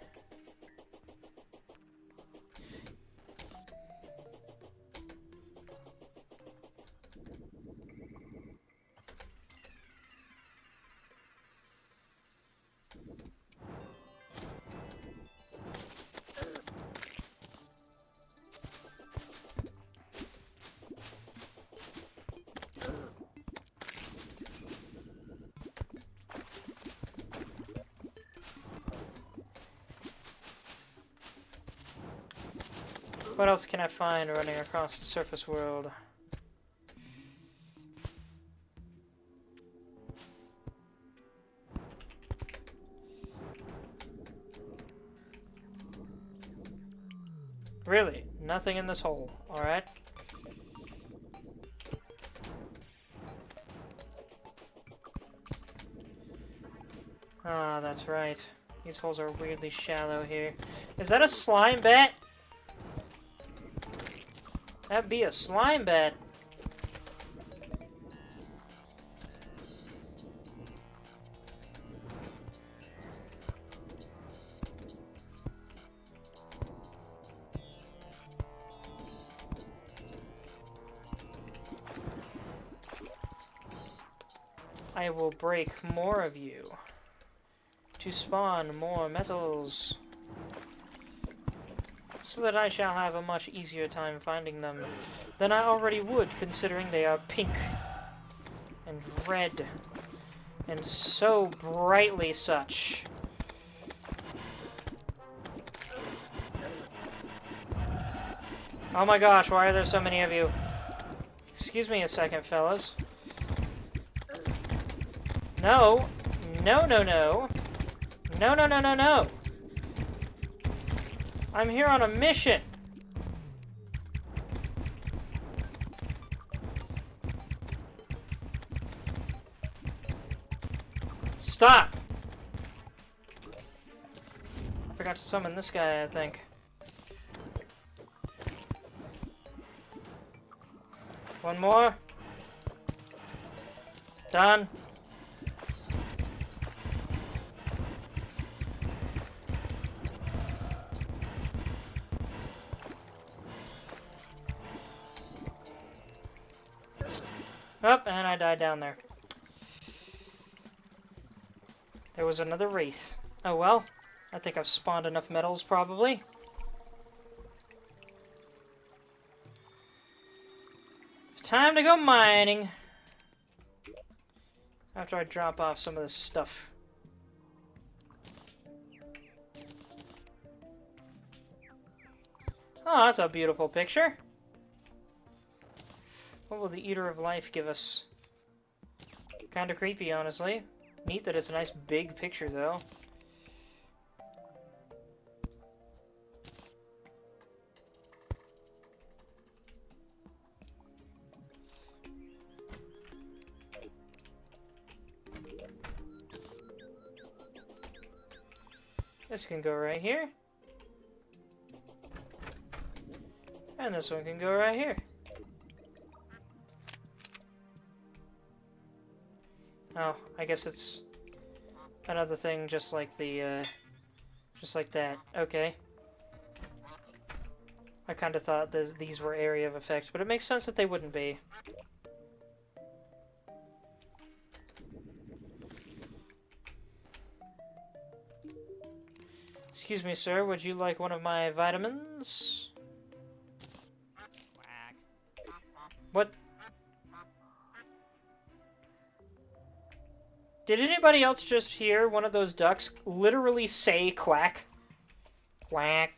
What else can I find running across the surface world? Really? Nothing in this hole. Alright. Ah, that's right. These holes are weirdly shallow here. Is that a slime bat? That'd be a slime bat. I will break more of you to spawn more metals, so that I shall have a much easier time finding them than I already would, considering they are pink and red and so brightly such. Oh my gosh, why are there so many of you? Excuse me a second, fellas. No. No, no, no. No, no, no, no, no. I'm here on a mission. Stop! I forgot to summon this guy, I think. One more. Done. Oh, and I died down there. There was another wraith. Oh well. I think I've spawned enough metals, probably. Time to go mining. After I drop off some of this stuff. Oh, that's a beautiful picture. What will the Eater of Life give us? Kinda creepy, honestly. Neat that it's a nice big picture, though. This can go right here. And this one can go right here. Oh, I guess it's another thing just like the, just like that. Okay. I kind of thought these were area of effect, but it makes sense that they wouldn't be. Excuse me, sir, would you like one of my vitamins? Quack. What? Did anybody else just hear one of those ducks literally say quack? Quack.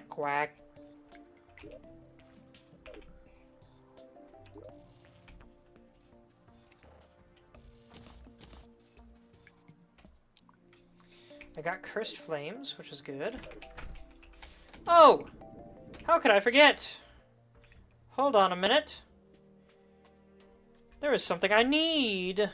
Quack. I got Cursed Flames, which is good. Oh! How could I forget? Hold on a minute. There is something I need.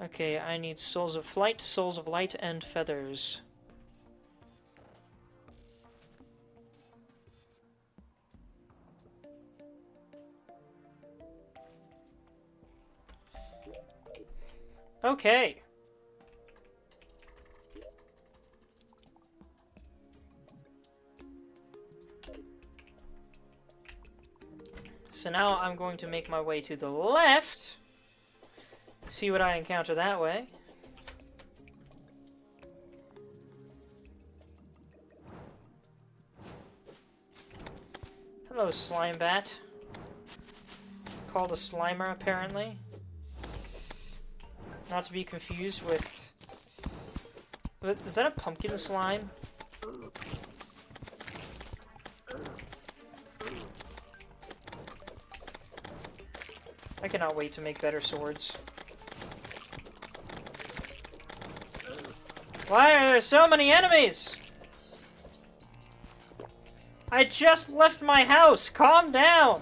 Okay, I need Souls of Flight, Souls of Light, and Feathers. Okay. So now I'm going to make my way to the left. See what I encounter that way. Hello, slime bat. Called a Slimer, apparently. Not to be confused with... Is that a pumpkin slime? I cannot wait to make better swords. Why are there so many enemies? I just left my house! Calm down!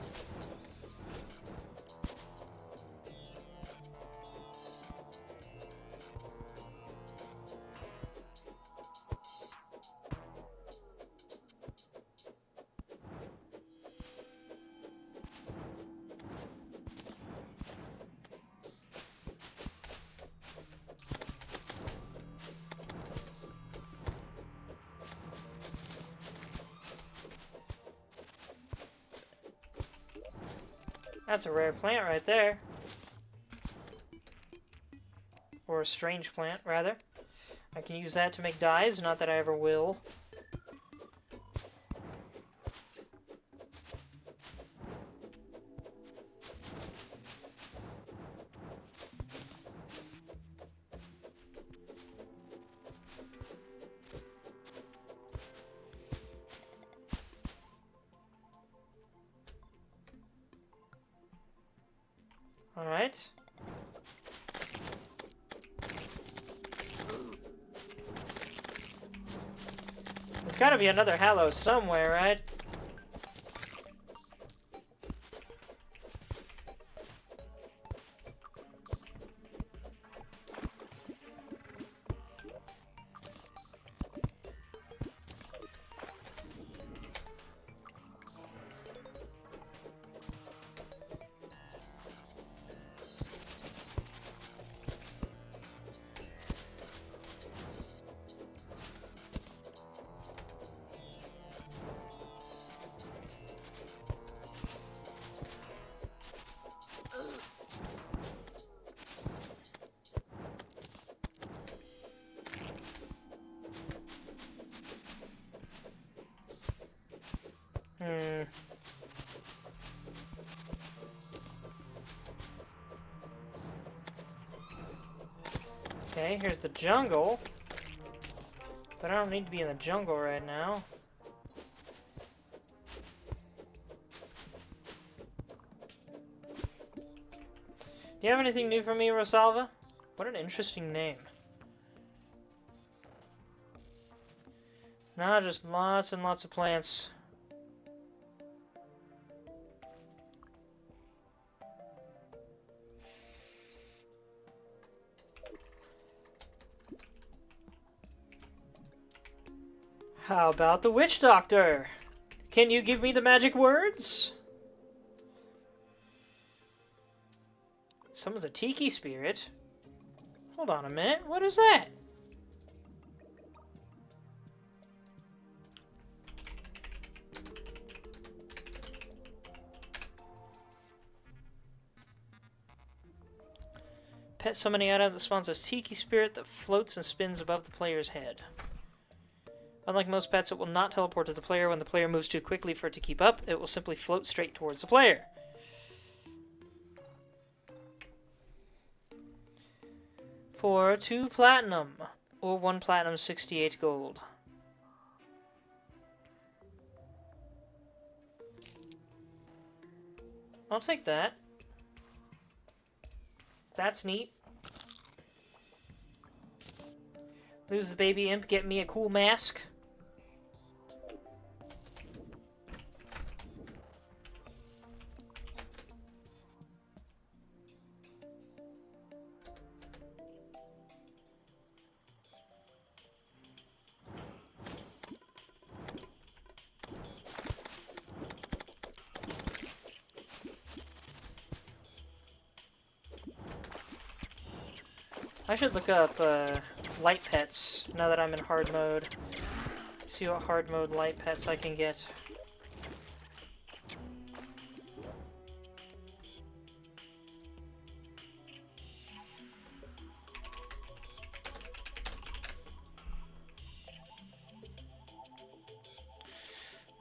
That's a rare plant right there. Or a strange plant, rather. I can use that to make dyes, not that I ever will. Alright. There's gotta be another Hallow somewhere, right? Okay, here's the jungle. But I don't need to be in the jungle right now. Do you have anything new for me, Rosalva? What an interesting name. No, just lots and lots of plants. How about the witch doctor? Can you give me the magic words? Someone's a tiki spirit. Hold on a minute. What is that? Pet summoning item that spawns a tiki spirit that floats and spins above the player's head. Unlike most pets, it will not teleport to the player when the player moves too quickly for it to keep up. It will simply float straight towards the player. For 2 platinum, or 1 platinum, 68 gold. I'll take that. That's neat. Lose the baby imp, get me a cool mask. I should look up light pets now that I'm in hard mode. See what hard mode light pets I can get.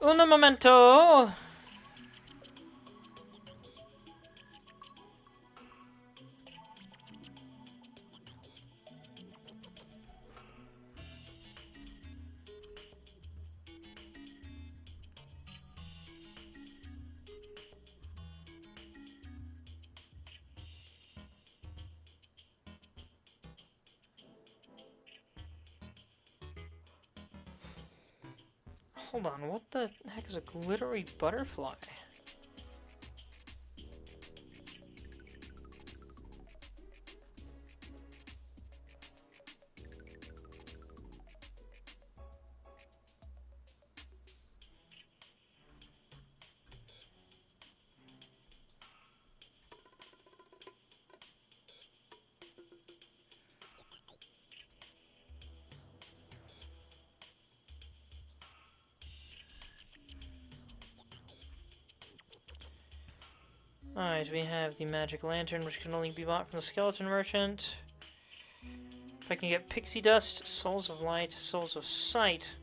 Un momento! Hold on, what the heck is a glittery butterfly? Alright, we have the magic lantern, which can only be bought from the skeleton merchant. If I can get pixie dust, souls of light, souls of sight,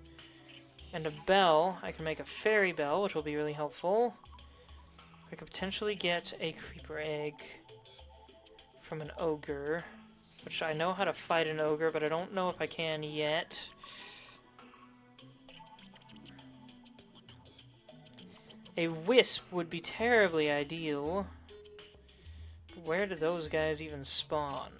and a bell, I can make a fairy bell, which will be really helpful. I could potentially get a creeper egg from an ogre, which I know how to fight an ogre, but I don't know if I can yet. A wisp would be terribly ideal. But where do those guys even spawn?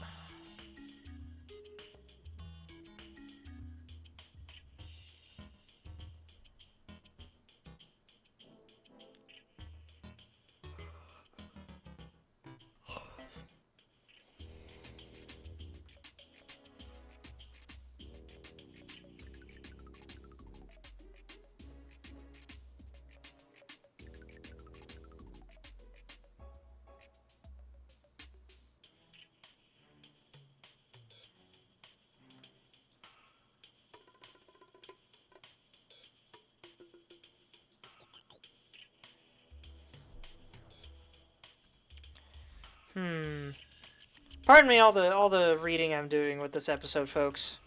Pardon me all the reading I'm doing with this episode, folks.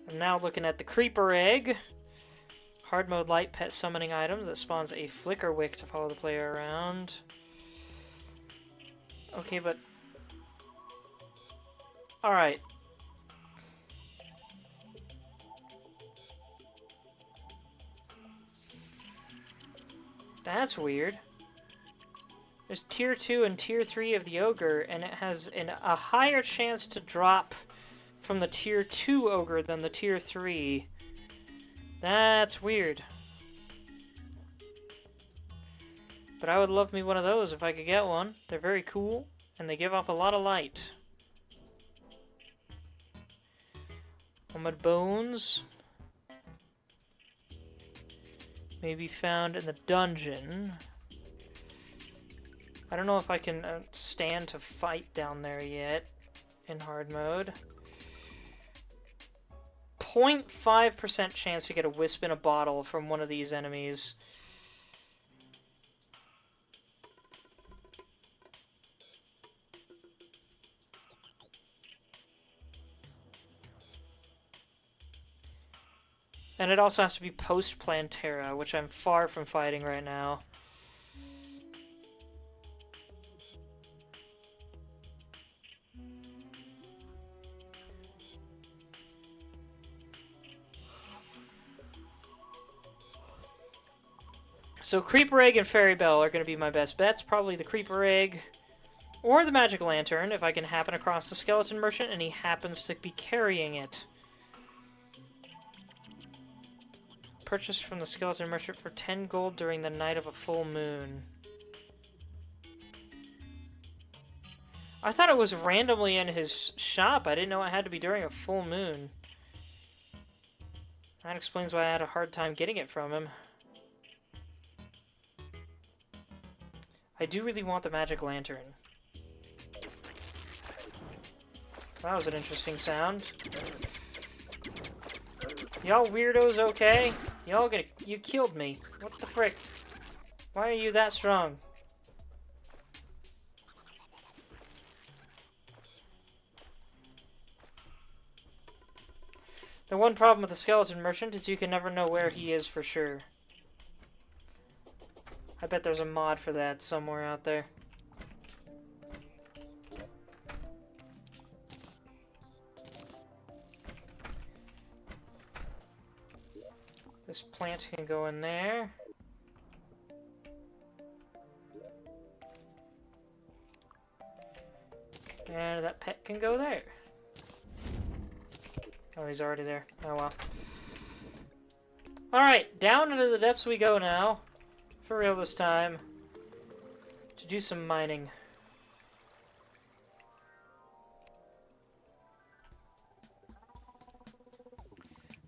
I'm now looking at the creeper egg. Hard mode light pet summoning items that spawns a flicker wick to follow the player around. Okay, but... Alright. That's weird. There's tier 2 and tier 3 of the ogre, and it has a higher chance to drop from the tier 2 ogre than the tier 3. That's weird. But I would love me one of those if I could get one. They're very cool, and they give off a lot of light. Armored bones may be found in the dungeon. I don't know if I can stand to fight down there yet in hard mode. 0.5% chance to get a wisp in a bottle from one of these enemies. And it also has to be post-Plantera, which I'm far from fighting right now. So Creeper Egg and Fairy Bell are going to be my best bets. Probably the Creeper Egg or the Magic Lantern if I can happen across the Skeleton Merchant and he happens to be carrying it. Purchased from the Skeleton Merchant for 10 gold during the night of a full moon. I thought it was randomly in his shop. I didn't know it had to be during a full moon. That explains why I had a hard time getting it from him. I do really want the Magic Lantern. That was an interesting sound. Y'all weirdos okay? You killed me. What the frick? Why are you that strong? The one problem with the Skeleton Merchant is you can never know where he is for sure. I bet there's a mod for that somewhere out there. This plant can go in there. And that pet can go there. Oh, he's already there. Oh, well. Alright, down into the depths we go now. For real this time. To do some mining.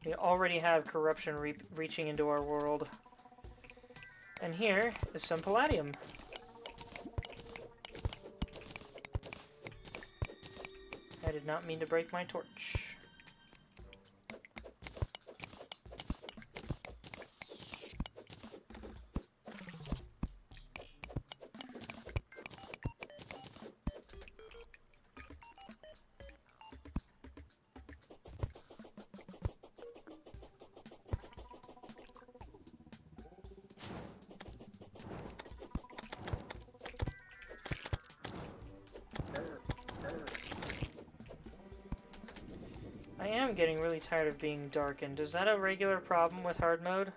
We already have corruption reaching into our world. And here is some palladium. I did not mean to break my torch. I am getting really tired of being darkened. Is that a regular problem with hard mode?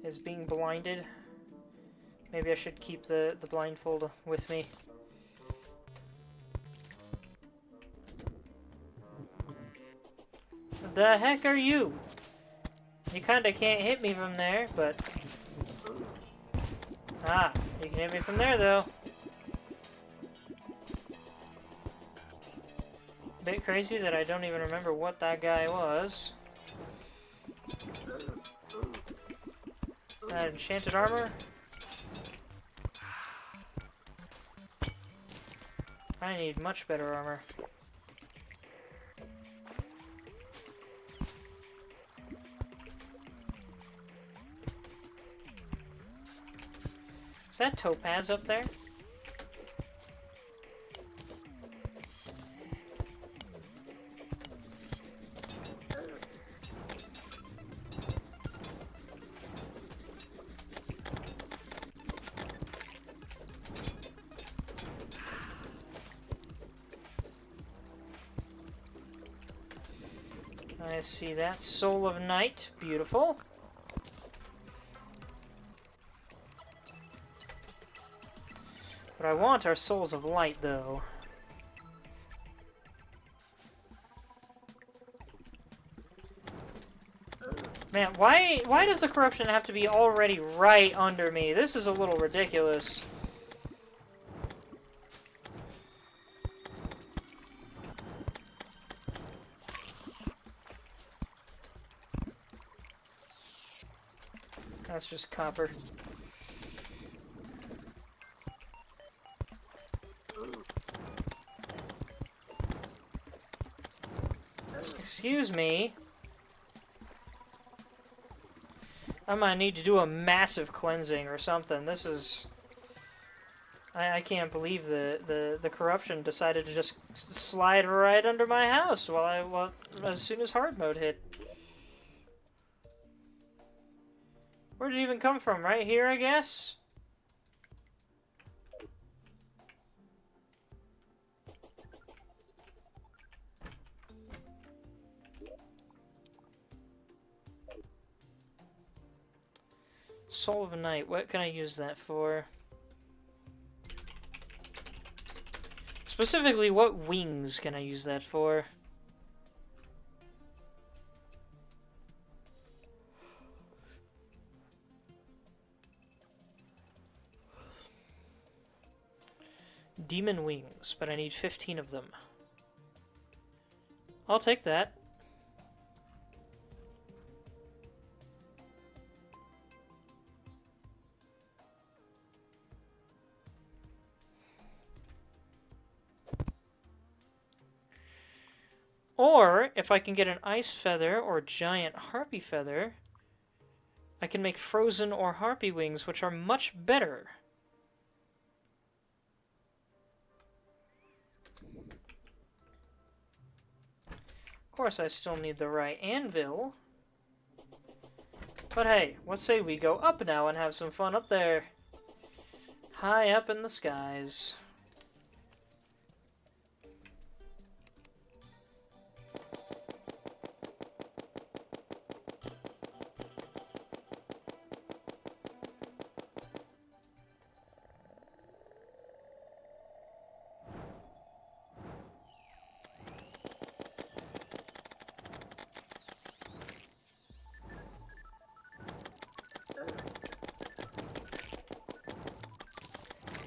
Is being blinded? Maybe I should keep the blindfold with me. The heck are you? You kinda can't hit me from there, but... Ah, you can hit me from there though. Bit crazy that I don't even remember what that guy was. Is that enchanted armor? I need much better armor. Is that topaz up there? I see that. Soul of Night. Beautiful. What I want are Souls of Light, though. Man, why does the corruption have to be already right under me? This is a little ridiculous. That's just copper. Excuse me. I might need to do a massive cleansing or something. This is... I can't believe the corruption decided to just slide right under my house as soon as hard mode hit. Where did it even come from? Right here, I guess? Soul of Night. What can I use that for? Specifically, what wings can I use that for? Demon wings, but I need 15 of them. I'll take that. Or, if I can get an ice feather or giant harpy feather, I can make frozen or harpy wings, which are much better. Of course, I still need the right anvil. But hey, let's say we go up now and have some fun up there. High up in the skies.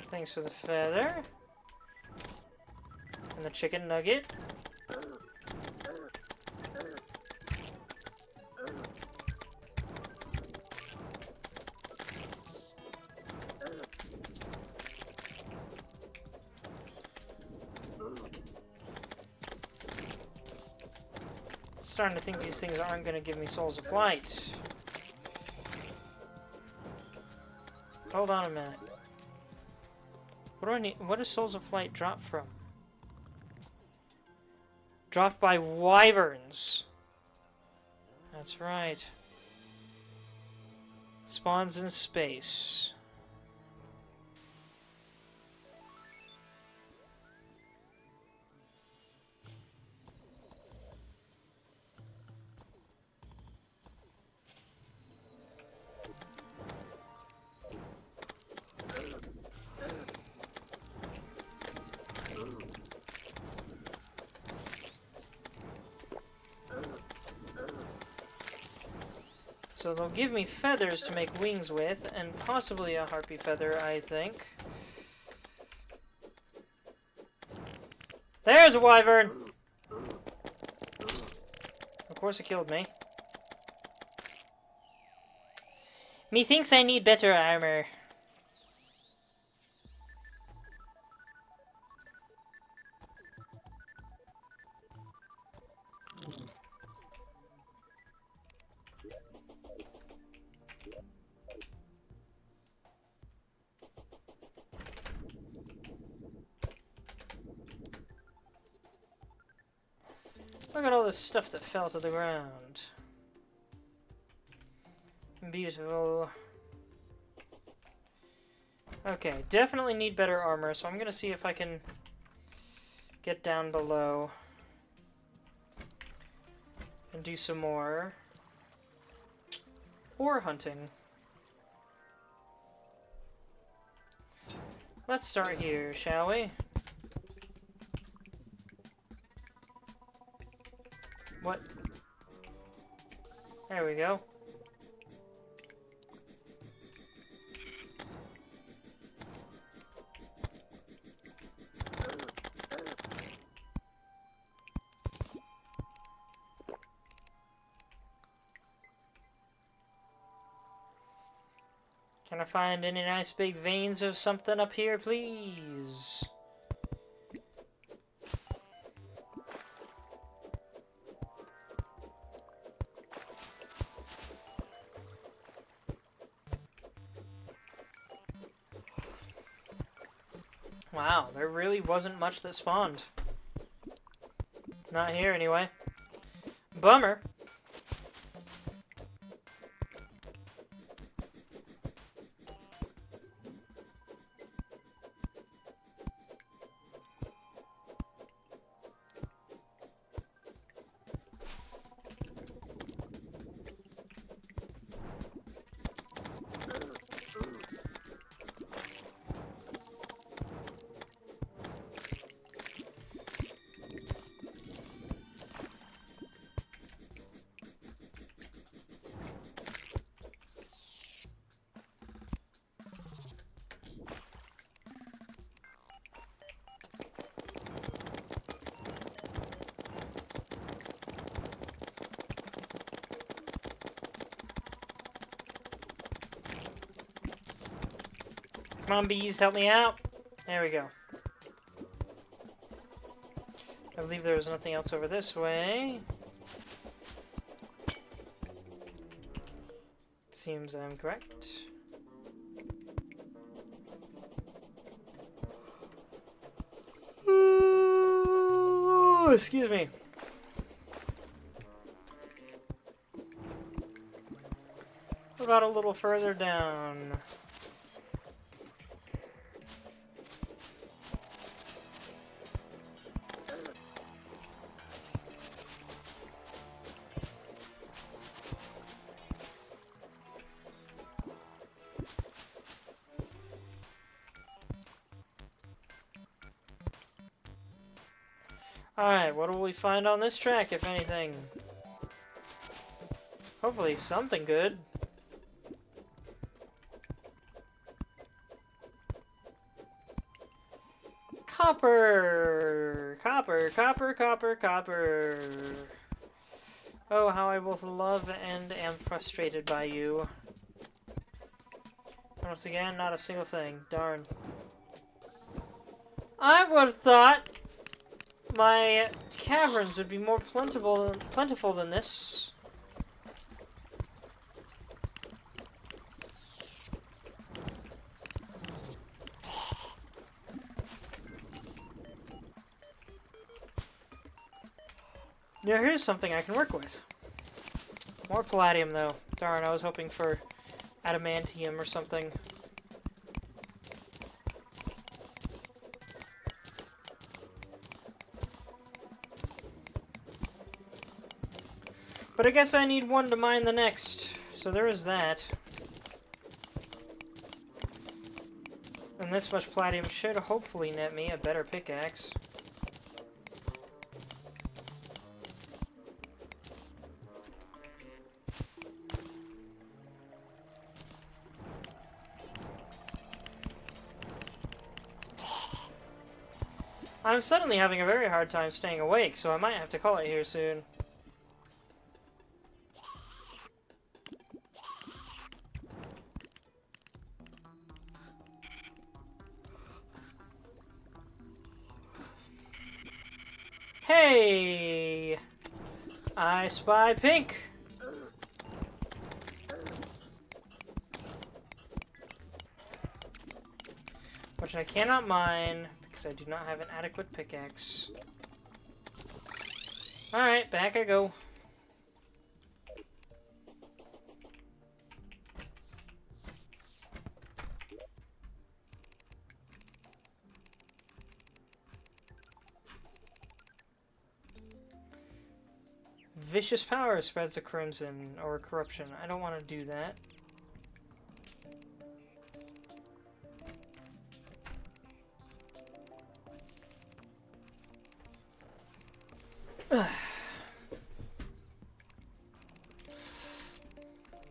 Thanks for the feather. And the chicken nugget. Starting to think these things aren't going to give me souls of light. Hold on a minute. What do I need? What does Souls of Flight drop from? Dropped by wyverns. That's right. Spawns in space. So they'll give me feathers to make wings with, and possibly a harpy feather, I think. There's a wyvern! Of course it killed me. Methinks I need better armor. Look at all this stuff that fell to the ground. Beautiful. Okay, definitely need better armor, so I'm gonna see if I can get down below and do some more ore hunting. Let's start here, shall we? What? There we go. Can I find any nice big veins of something up here, please? Wow, there really wasn't much that spawned. Not here, anyway. Bummer. Come on, bees, help me out. There we go. I believe there was nothing else over this way. Seems I'm correct. Ooh, excuse me. What about a little further down? Alright, what will we find on this track, if anything? Hopefully something good. Copper! Copper, copper, copper, copper. Oh, how I both love and am frustrated by you. Once again, not a single thing. Darn. I would have thought my caverns would be more plentiful than this. Now here's something I can work with. More palladium, though. Darn, I was hoping for adamantium or something. But I guess I need one to mine the next, so there is that. And this much palladium should hopefully net me a better pickaxe. I'm suddenly having a very hard time staying awake, so I might have to call it here soon. Hey! I spy pink! Which I cannot mine, because I do not have an adequate pickaxe. Alright, back I go. Vicious power spreads the crimson, or corruption. I don't want to do that.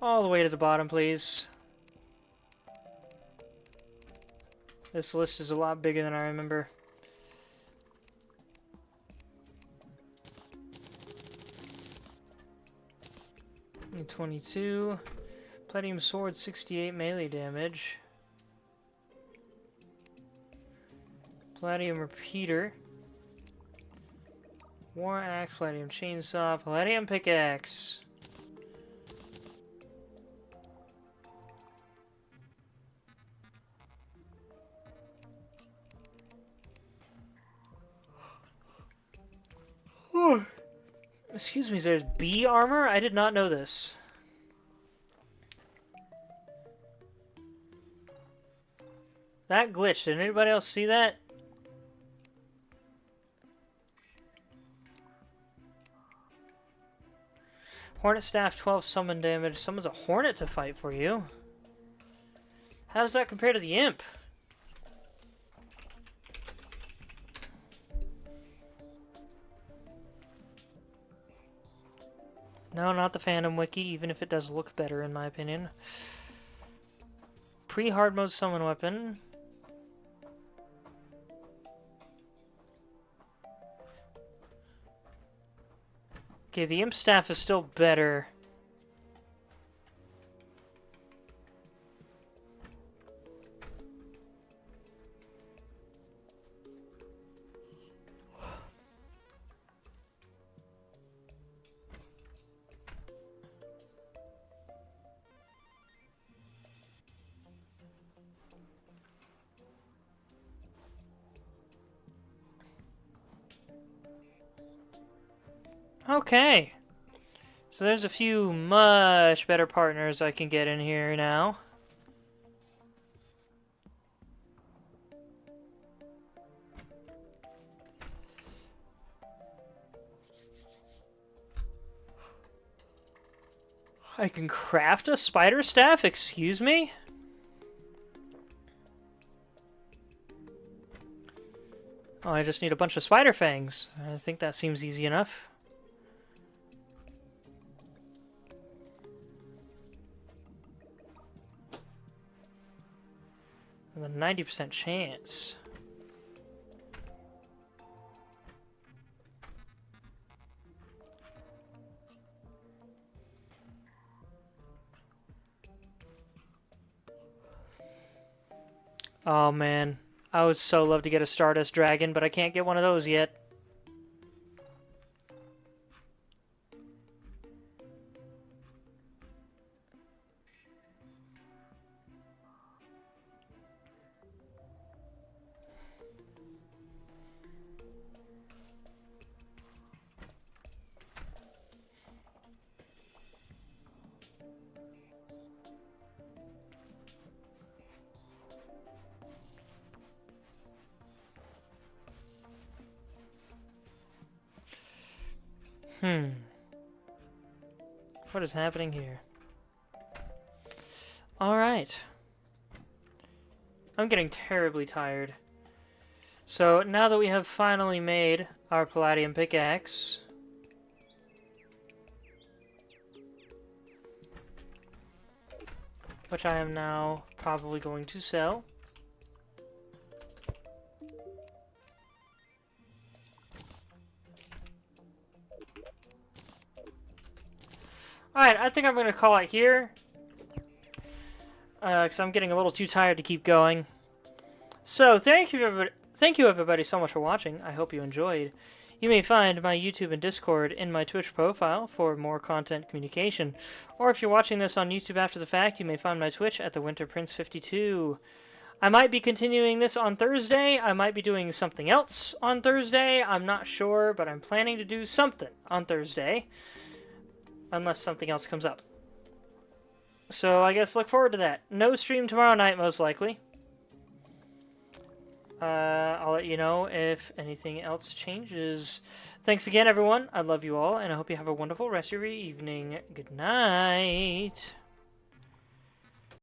All the way to the bottom, please. This list is a lot bigger than I remember. And 22. Palladium sword, 68 melee damage. Palladium repeater. War axe, palladium chainsaw, palladium pickaxe. Excuse me, there's bee armor? I did not know this. That glitched. Did anybody else see that? Hornet staff, 12 summon damage. Summons a hornet to fight for you. How does that compare to the imp? No, not the Phantom Wiki, even if it does look better in my opinion. Pre-hard mode summon weapon. Okay, the imp staff is still better. Okay. So there's a few much better partners I can get in here now. I can craft a spider staff? Excuse me? Oh, I just need a bunch of spider fangs. I think that seems easy enough. And a 90% chance. Oh man, I would so love to get a Stardust Dragon, but I can't get one of those yet. What is happening here? Alright. I'm getting terribly tired. So, now that we have finally made our Palladium pickaxe, which I am now probably going to sell. Alright, I think I'm going to call it here. Because I'm getting a little too tired to keep going. So, thank you everybody so much for watching. I hope you enjoyed. You may find my YouTube and Discord in my Twitch profile for more content communication. Or if you're watching this on YouTube after the fact, you may find my Twitch at TheWinterPrince52. I might be continuing this on Thursday. I might be doing something else on Thursday. I'm not sure, but I'm planning to do something on Thursday. Unless something else comes up. So I guess look forward to that. No stream tomorrow night, most likely. I'll let you know if anything else changes. Thanks again, everyone. I love you all, and I hope you have a wonderful rest of your evening. Good night.